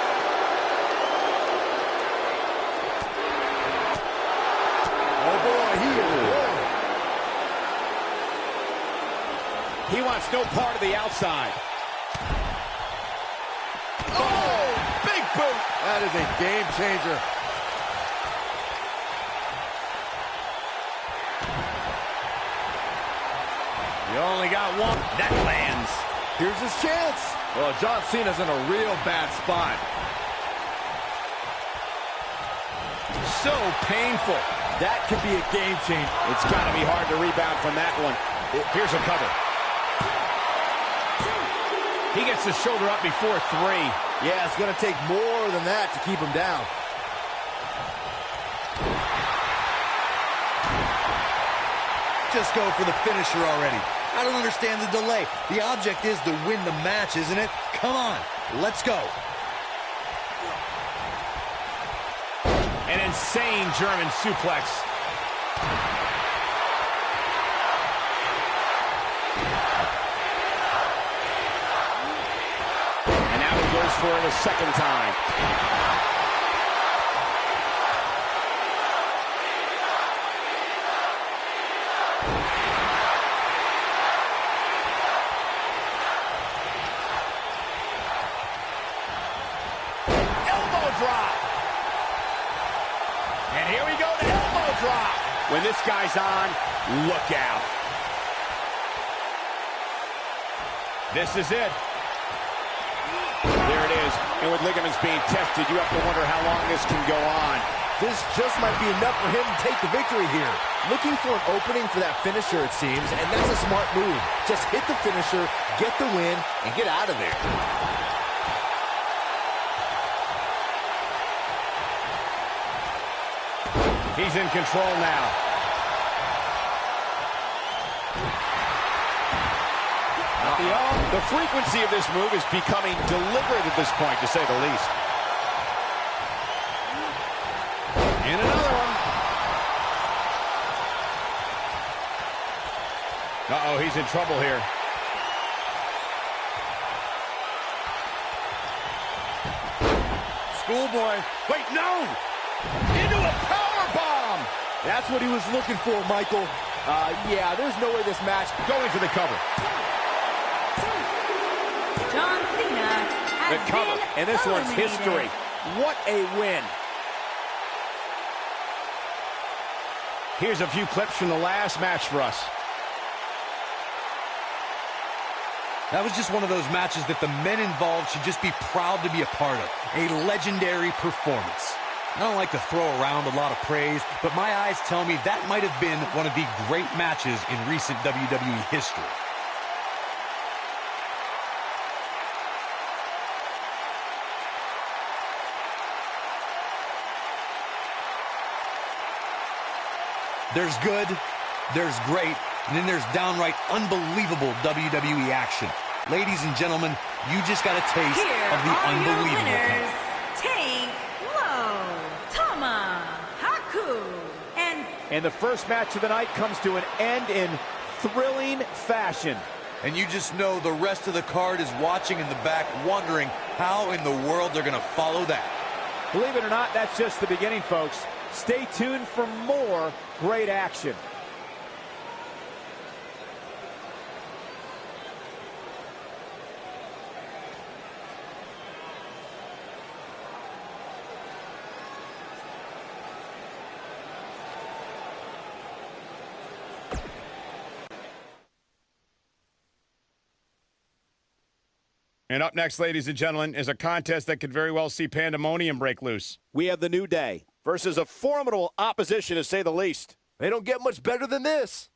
He wants no part of the outside. That is a game changer. You only got one. That lands. Here's his chance. Well, John Cena's in a real bad spot. So painful. That could be a game changer. It's got to be hard to rebound from that one. Here's a cover. He gets the shoulder up before 3. Yeah, it's going to take more than that to keep him down. Just go for the finisher already. I don't understand the delay. The object is to win the match, isn't it? Come on, let's go. An insane German suplex. And now he goes for it a second time. When this guy's on, look out. This is it. There it is. And with ligaments being tested, you have to wonder how long this can go on. This just might be enough for him to take the victory here. Looking for an opening for that finisher, it seems, and that's a smart move. Just hit the finisher, get the win, and get out of there. He's in control now. The frequency of this move is becoming deliberate at this point, to say the least. And another one. Uh-oh, he's in trouble here. Schoolboy. Wait, no! Into a power bomb! That's what he was looking for, Michael. Yeah, there's no way this match... Going for the cover. John Cena has The cover, been and this one's eliminated. history. What a win. Here's a few clips from the last match for us. That was just one of those matches that the men involved should just be proud to be a part of. A legendary performance. I don't like to throw around a lot of praise, but my eyes tell me that might have been one of the great matches in recent WWE history. There's good, there's great, and then there's downright unbelievable WWE action. Ladies and gentlemen, you just got a taste Here of the are unbelievable your winners, kind. Tank Low, Tama Haku, And the first match of the night comes to an end in thrilling fashion. And you just know the rest of the card is watching in the back, wondering how in the world they're going to follow that. Believe it or not, that's just the beginning, folks. Stay tuned for more great action. And up next, ladies and gentlemen, is a contest that could very well see pandemonium break loose. We have the New Day versus a formidable opposition, to say the least. They don't get much better than this.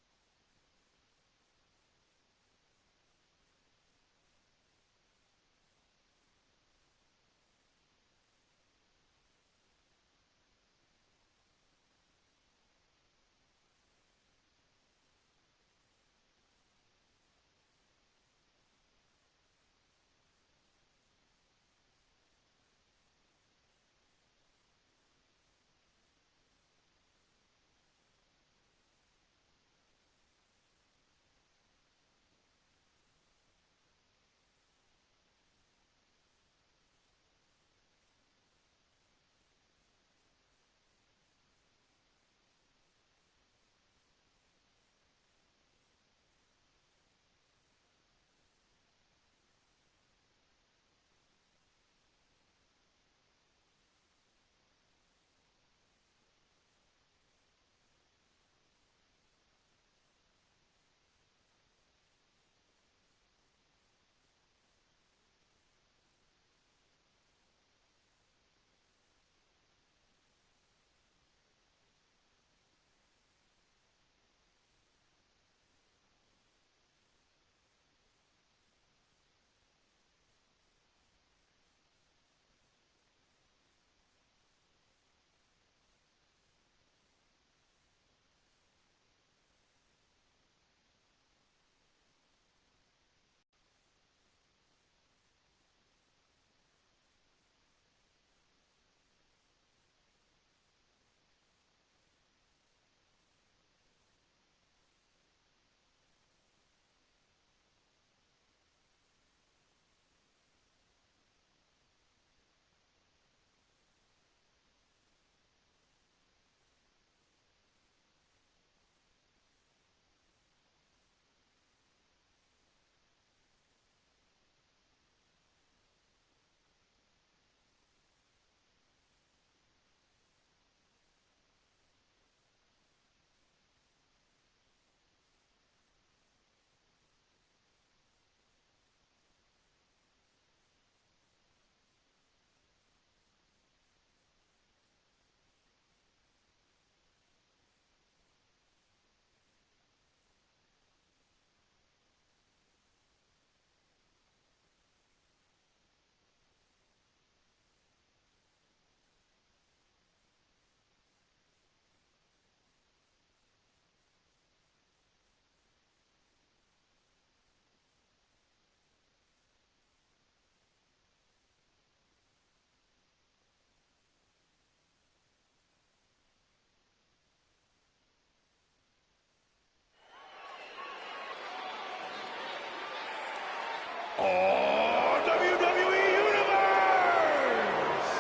Oh, WWE Universe!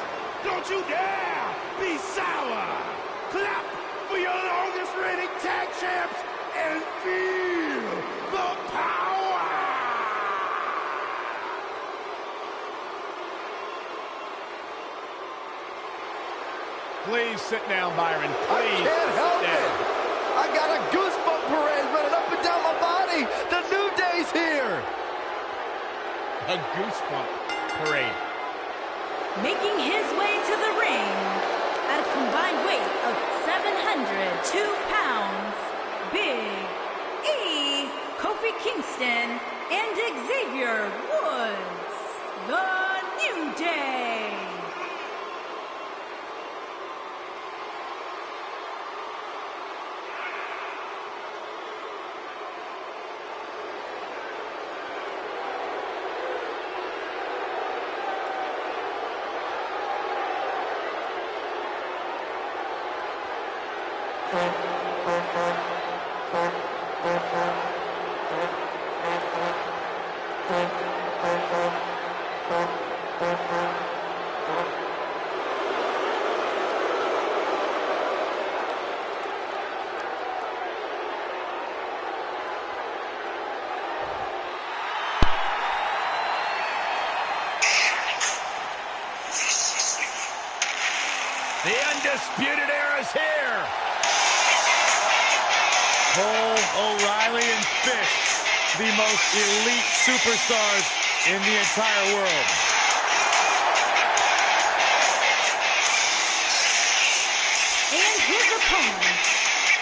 Don't you dare be sour! Clap for your longest reigning tag champs and feel the power! Please sit down, Byron. Please. I can't help sit down. it. I got a goosebump parade running up and down my body. The New Day's here. A goosebump parade. Making his way to the ring at a combined weight of 702 pounds, Big E, Kofi Kingston, and Xavier Woods, the New Day. The Undisputed Era's here. Cole, O'Reilly, and Fish, the most elite superstars in the entire world. And his opponent,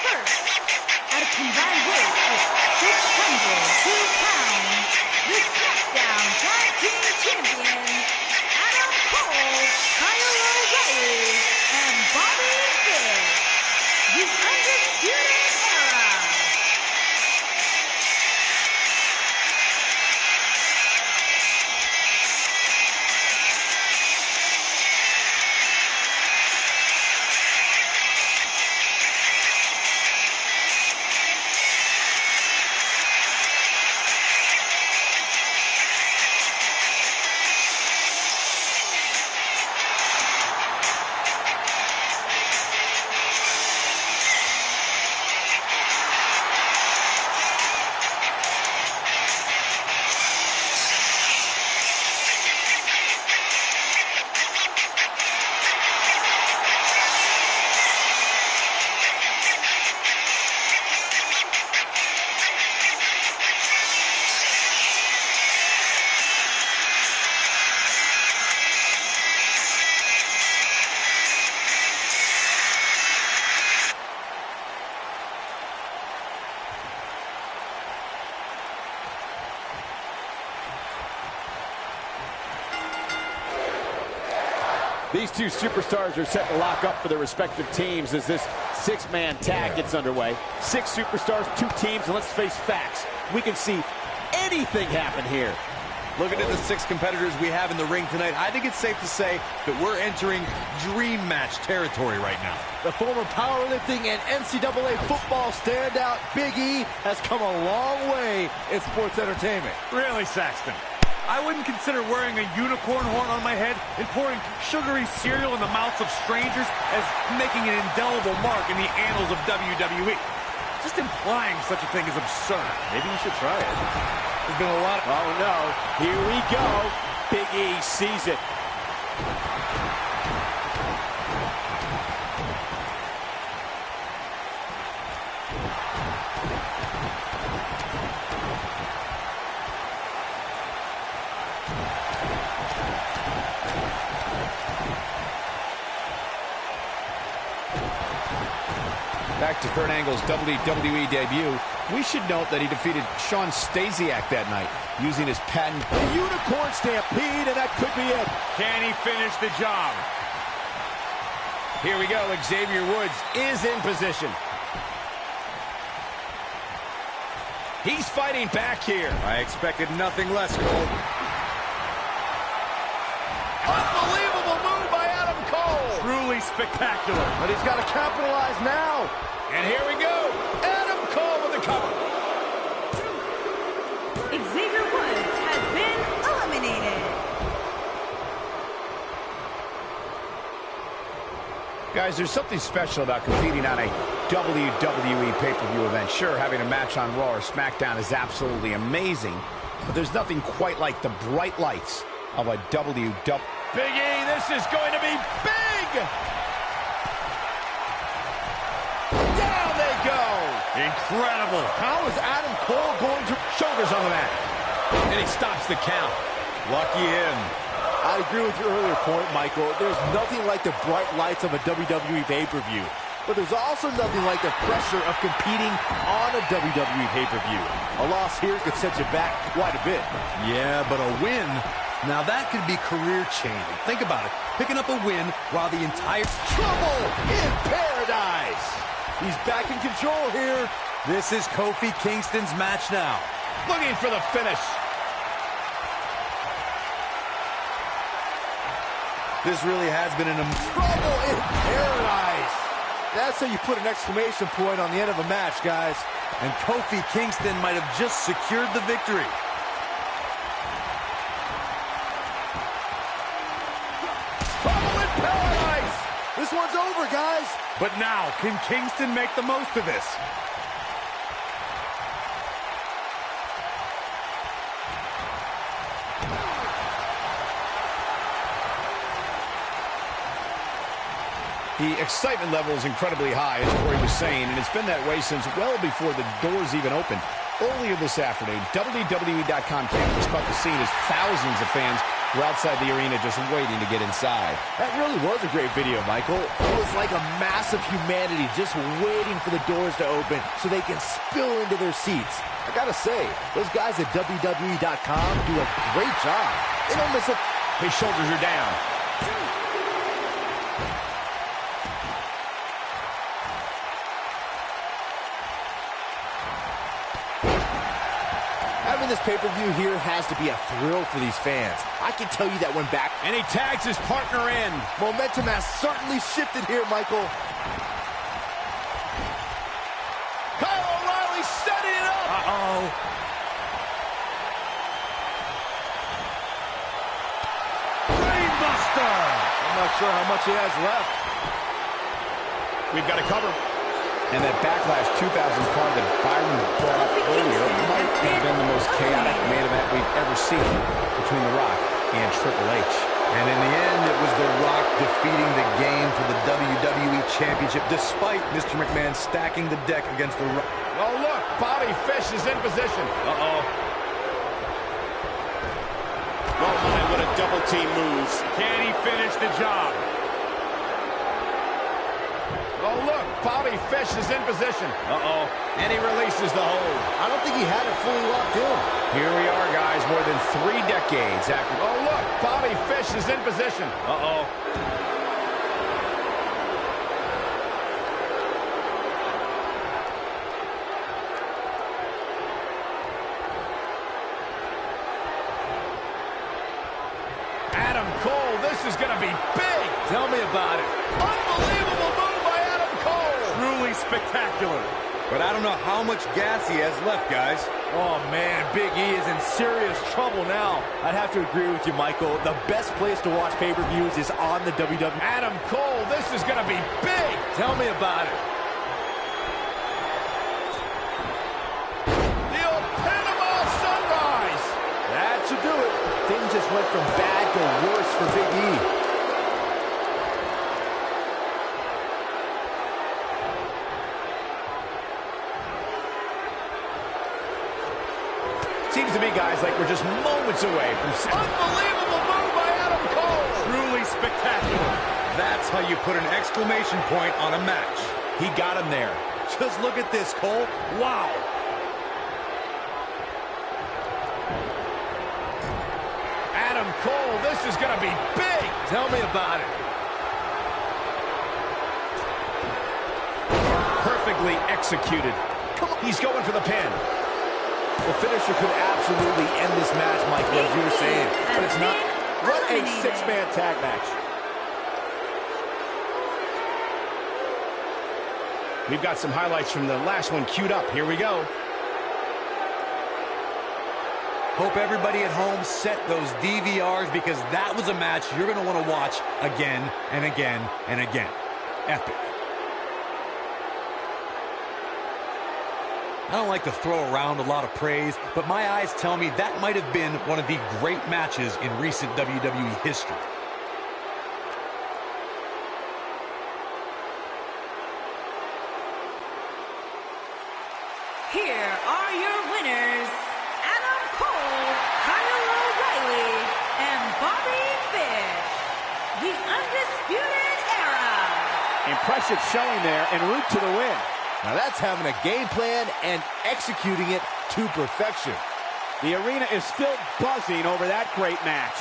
first, at a combined weight of 602 pounds, the Smackdown Tag Team Champions, Adam Cole, Kyle O'Reilly, and Bobby Fish, the Undisputed Era. These two superstars are set to lock up for their respective teams as this six-man tag gets underway. 6 superstars, 2 teams, and let's face facts. We can see anything happen here. Looking at the 6 competitors we have in the ring tonight, I think it's safe to say that we're entering dream match territory right now. The former powerlifting and NCAA football standout Big E has come a long way in sports entertainment. Really, Saxton? I wouldn't consider wearing a unicorn horn on my head and pouring sugary cereal in the mouths of strangers as making an indelible mark in the annals of WWE. Just implying such a thing is absurd. Maybe you should try it. There's been a lot of... Oh, no. Here we go. Big E sees it. Back to Kurt Angle's WWE debut, we should note that he defeated Sean Stasiak that night using his patent Unicorn Stampede, and that could be it. Can he finish the job? Here we go. Xavier Woods is in position. He's fighting back here. I expected nothing less, Cole. Unbelievable move by Adam Cole. Truly spectacular. But he's got to capitalize now. And here we go. Adam Cole with the cover. Xavier Woods has been Guys, there's something special about competing on a WWE pay-per-view event. Sure, having a match on Raw or SmackDown is absolutely amazing, but there's nothing quite like the bright lights of a WWE. Big E, this is going to be big! Down they go! Incredible. How is Adam Cole going to... Shoulders on the mat. And he stops the count. Lucky him. I agree with your earlier point, Michael. There's nothing like the bright lights of a WWE pay-per-view. But there's also nothing like the pressure of competing on a WWE pay-per-view. A loss here could set you back quite a bit. Yeah, but a win, now that could be career-changing. Think about it. Picking up a win while the entire... Trouble in paradise! He's back in control here. This is Kofi Kingston's match now. Looking for the finish. This really has been an... Trouble in paradise! That's how you put an exclamation point on the end of a match, guys. And Kofi Kingston might have just secured the victory. Trouble in paradise! This one's over, guys. But now, can Kingston make the most of this? The excitement level is incredibly high, as Corey was saying, and it's been that way since well before the doors even opened. Earlier this afternoon, WWE.com cameras caught the scene as thousands of fans were outside the arena just waiting to get inside. That really was a great video, Michael. It was like a mass of humanity just waiting for the doors to open so they can spill into their seats. I gotta say, those guys at WWE.com do a great job. They don't miss a... His shoulders are down. Having this pay-per-view here has to be a thrill for these fans. I can tell you that one back. And he tags his partner in. Momentum has certainly shifted here, Michael. Kyle O'Reilly setting it up. Uh-oh. Brainbuster. I'm not sure how much he has left. We've got to cover. And that Backlash 2000 card that Byron brought up earlier might have been the most chaotic main event we've ever seen between The Rock and Triple H. And in the end, it was The Rock defeating the game for the WWE Championship, despite Mr. McMahon stacking the deck against The Rock. Oh, look, Bobby Fish is in position. Uh-oh. Oh, my, what a double team move. Can he finish the job? Oh, look, Bobby Fish is in position. Uh-oh. And he releases the hold. I don't think he had it fully locked in. Here we are, guys, more than 3 decades after... Oh, look, Bobby Fish is in position. Uh-oh. Adam Cole, this is going to be big. Tell me about it. Unbelievable move by Adam Cole. Truly spectacular. But I don't know how much gas he has left, guys. Oh, man, Big E is in serious trouble now. I'd have to agree with you, Michael. The best place to watch pay-per-views is on the WWE. Adam Cole, this is going to be big. Tell me about it. The old Panama Sunrise. That should do it. Things just went from bad to worse for Big E. Seems to me, guys, like we're just moments away from... Unbelievable move by Adam Cole. Truly spectacular. That's how you put an exclamation point on a match. He got him there. Just look at this, Cole. Wow. Adam Cole, this is going to be big. Tell me about it. Perfectly executed. Come on. He's going for the pin. The finisher could absolutely end this match, Michael, as you were saying. But it's not. What a 6-man tag match. We've got some highlights from the last one queued up. Here we go. Hope everybody at home set those DVRs, because that was a match you're going to want to watch again and again and again. epic. I don't like to throw around a lot of praise, but my eyes tell me that might have been one of the great matches in recent WWE history. Here are your winners, Adam Cole, Kyle O'Reilly, and Bobby Fish, the Undisputed Era. Impressive showing there en route to the win. Now that's having a game plan and executing it to perfection. The arena is still buzzing over that great match.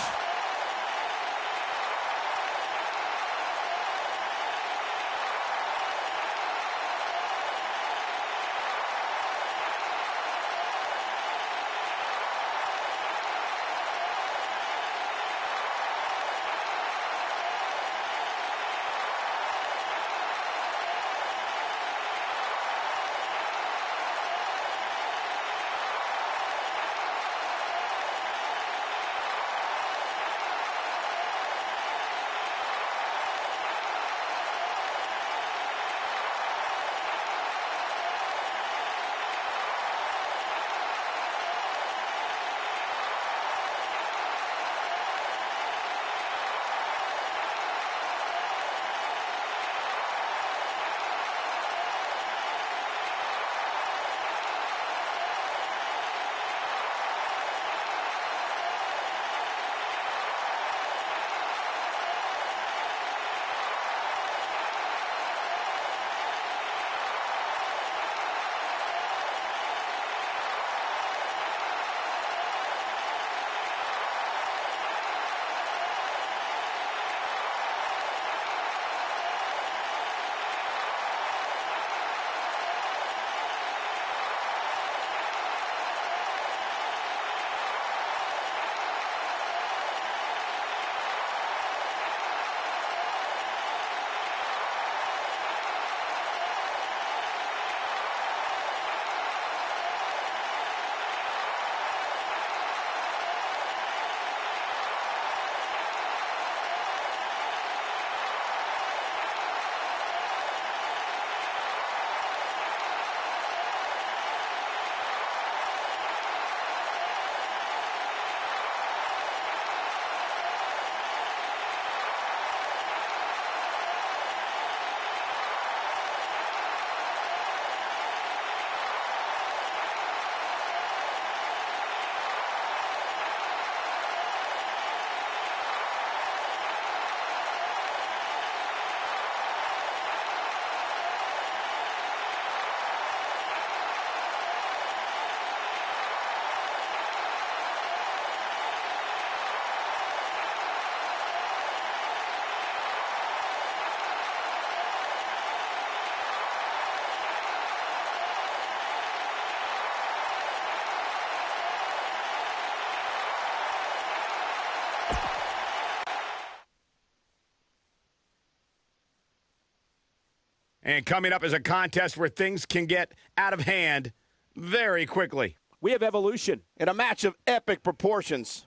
And coming up is a contest where things can get out of hand very quickly. We have Evolution in a match of epic proportions.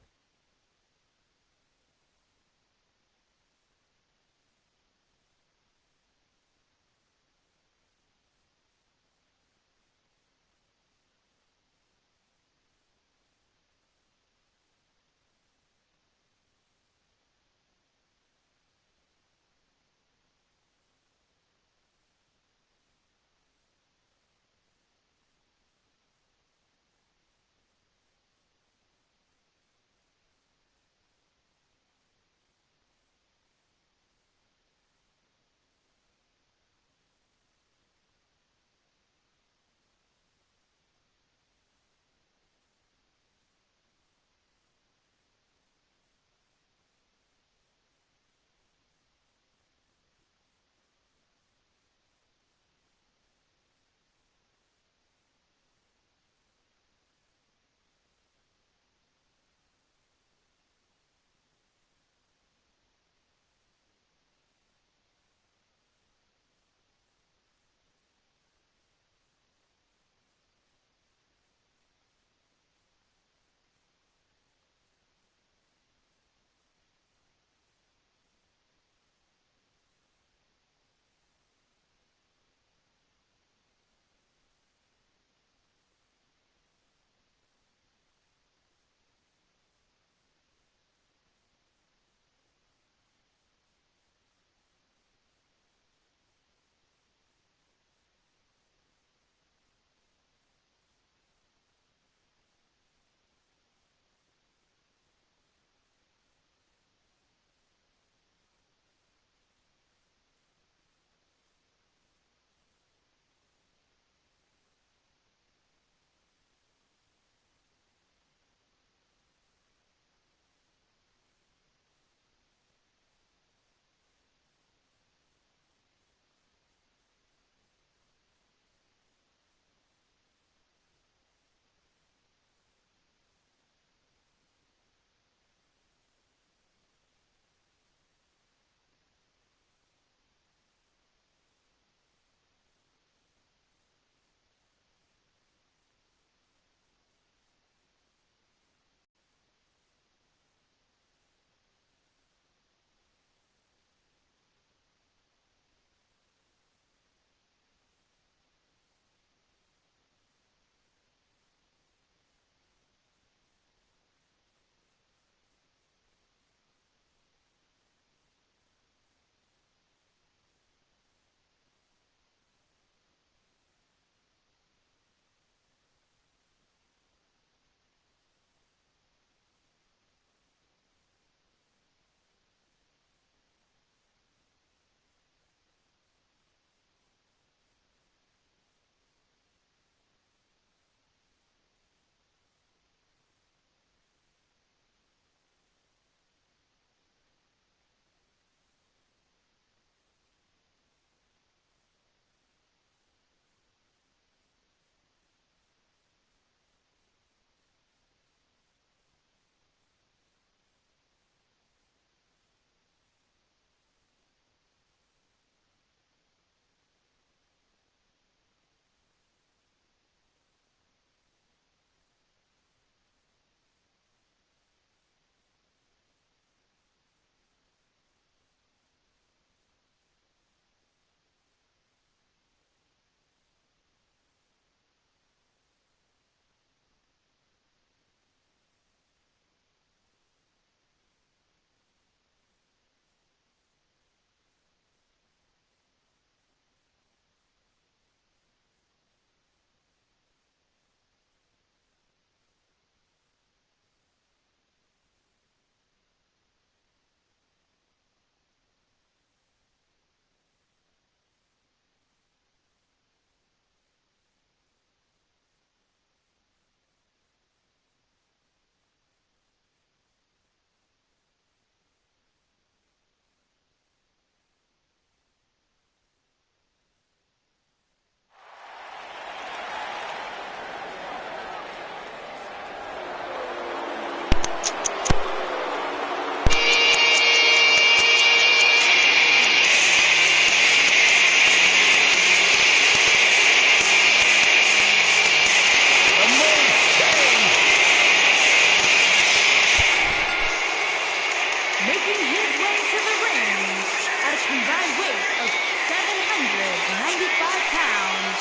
to the ring at a combined weight of 795 pounds,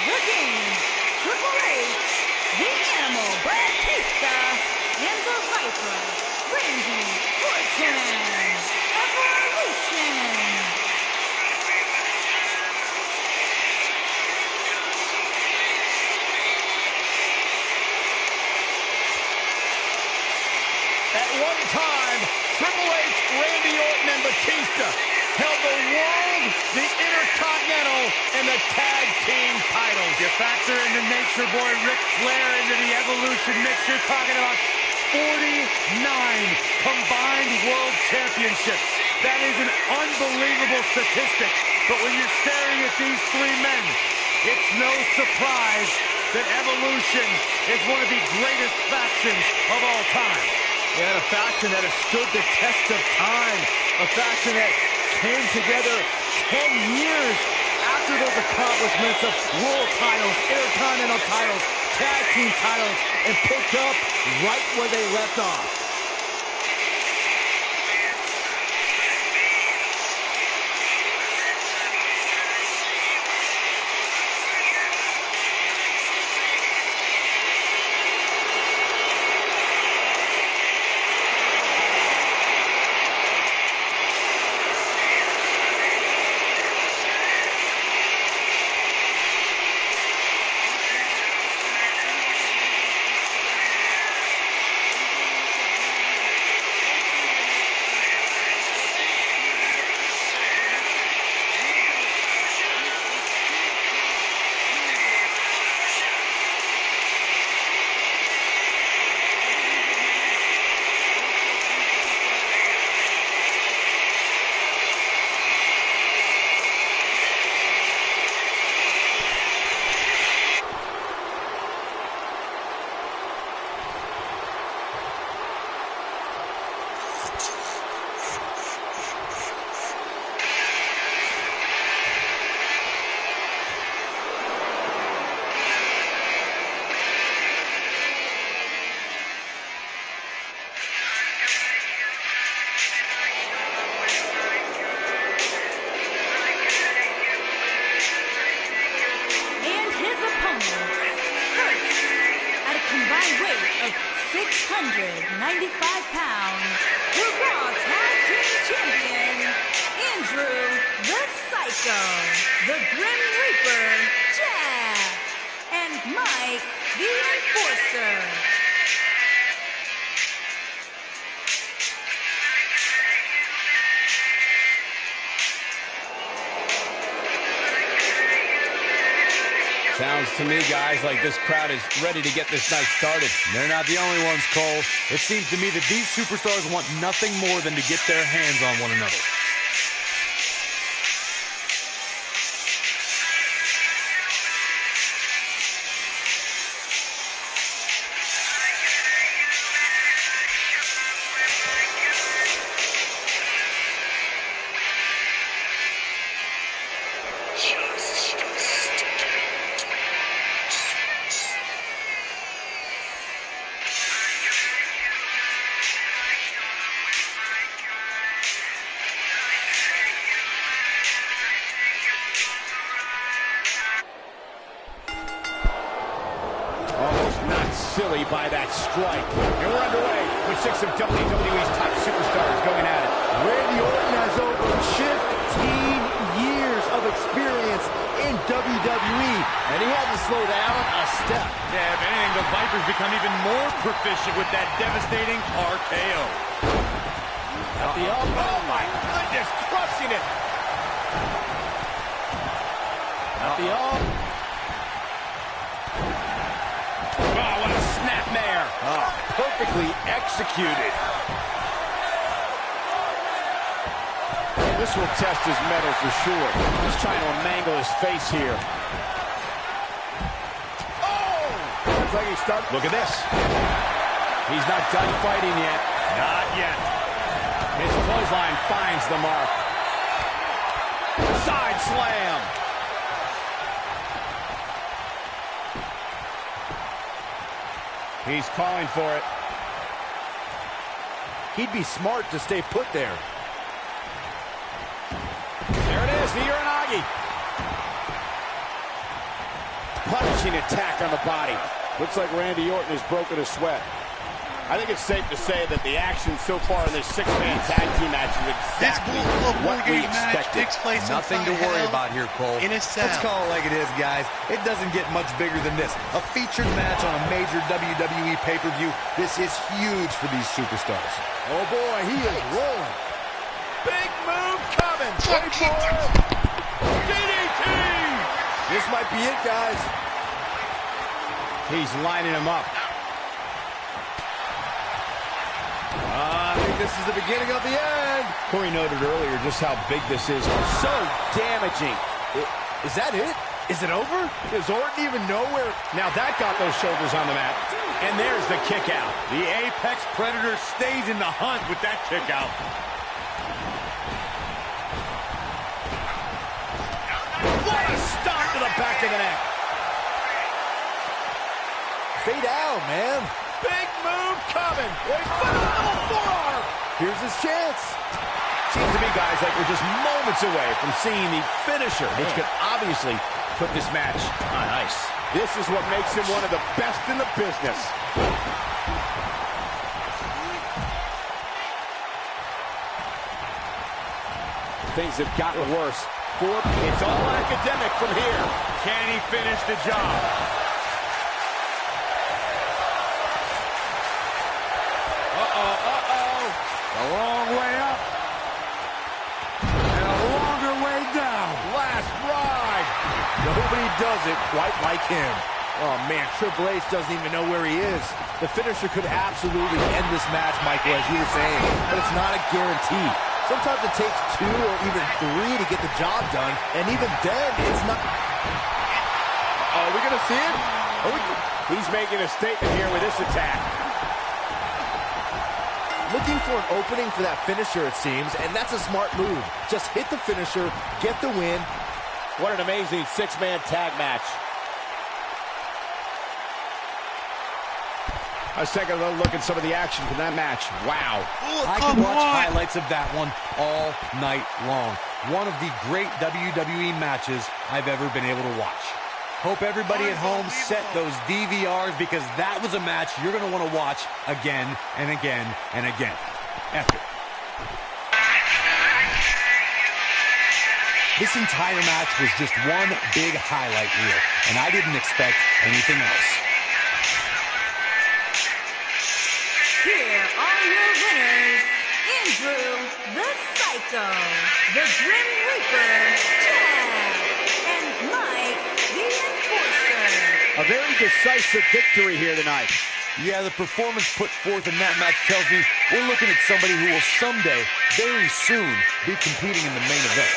the King, Triple H, the Animal, Batista, and the Viper, Randy Orton, Evolution. At one time, Triple H, Randy Orton, and Batista held the World, the Intercontinental, and the Tag Team titles. You factor in the Nature Boy Ric Flair into the Evolution mix, you're talking about 49 combined World Championships. That is an unbelievable statistic. But when you're staring at these three men, it's no surprise that Evolution is one of the greatest factions of all time. Yeah, a faction that has stood the test of time. A faction that came together 10 years after those accomplishments of world titles, intercontinental titles, tag team titles, and picked up right where they left off. combined weight of 695 pounds, the Raw Tag Team Champion, Andrew the Psycho, the Grim Reaper, Jeff, and Mike the Enforcer. Sounds to me, guys, like this crowd is ready to get this night started. They're not the only ones, Cole. It seems to me that these superstars want nothing more than to get their hands on one another. Silly by that strike. And we're underway with 6 of WWE's top superstars going at it. Randy Orton has over 15 years of experience in WWE, and he had to slow down a step. Yeah, if anything, the Viper's become even more proficient with that devastating RKO. At the elbow. Oh my goodness, crushing it. At the elbow. Perfectly executed. This will test his mettle for sure. He's trying to mangle his face here. Oh! Looks like he's starting. Look at this. He's not done fighting yet. Not yet. His clothesline finds the mark. Side slam. He's calling for it. He'd be smart to stay put there. There's the Uranagi. Punishing attack on the body. Looks like Randy Orton has broken a sweat. I think it's safe to say that the action so far in this six-man tag team match is exactly what we expected. Nothing to worry about here, Cole. Let's call it like it is, guys. It doesn't get much bigger than this. A featured match on a major WWE pay-per-view. This is huge for these superstars. Oh boy, he is rolling. Big move coming. Wait for it. DDT. This might be it, guys. He's lining him up. I think this is the beginning of the end. Corey noted earlier just how big this is. So damaging. Is that it? Is it over? Does Orton even know where? Now that got those shoulders on the mat. And there's the kick out. The Apex Predator stays in the hunt with that kick out. What a stomp to the back of the neck. Stay down, man. Big move coming. Wait, phenomenal forearm. Here's his chance. Seems to me, guys, like we're just moments away from seeing the finisher, which could obviously put this match on ice. This is what makes him one of the best in the business. Things have gotten worse. It's all academic from here. Can he finish the job? A long way up. And a longer way down. Last ride. Nobody does it quite like him. Oh, man, Triple H doesn't even know where he is. The finisher could absolutely end this match, Michael, as you were saying, but it's not a guarantee. Sometimes it takes 2 or even 3 to get the job done, and even then, it's not... Are we going to see it? He's making a statement here with this attack. Looking for an opening for that finisher, it seems, and that's a smart move. Just hit the finisher, get the win. What an amazing six-man tag match. Let's take a little look at some of the action from that match. Wow. I could watch highlights of that one all night long. One of the great WWE matches I've ever been able to watch. Hope everybody at home set those DVRs because that was a match you're going to want to watch again and again and again. Epic. This entire match was just one big highlight reel, and I didn't expect anything else. Here are your winners, Andrew the Psycho, the Grim Reaper, Chad, and Mike the Enforcer. A very decisive victory here tonight. Yeah, the performance put forth in that match tells me we're looking at somebody who will someday, very soon, be competing in the main event.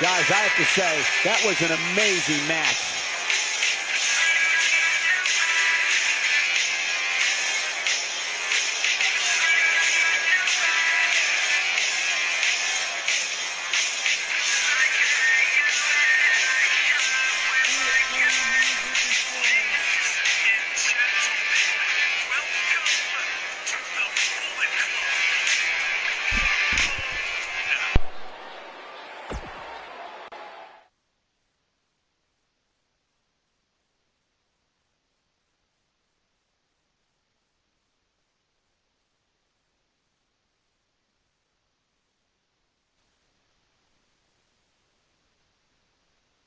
Guys, I have to say, that was an amazing match.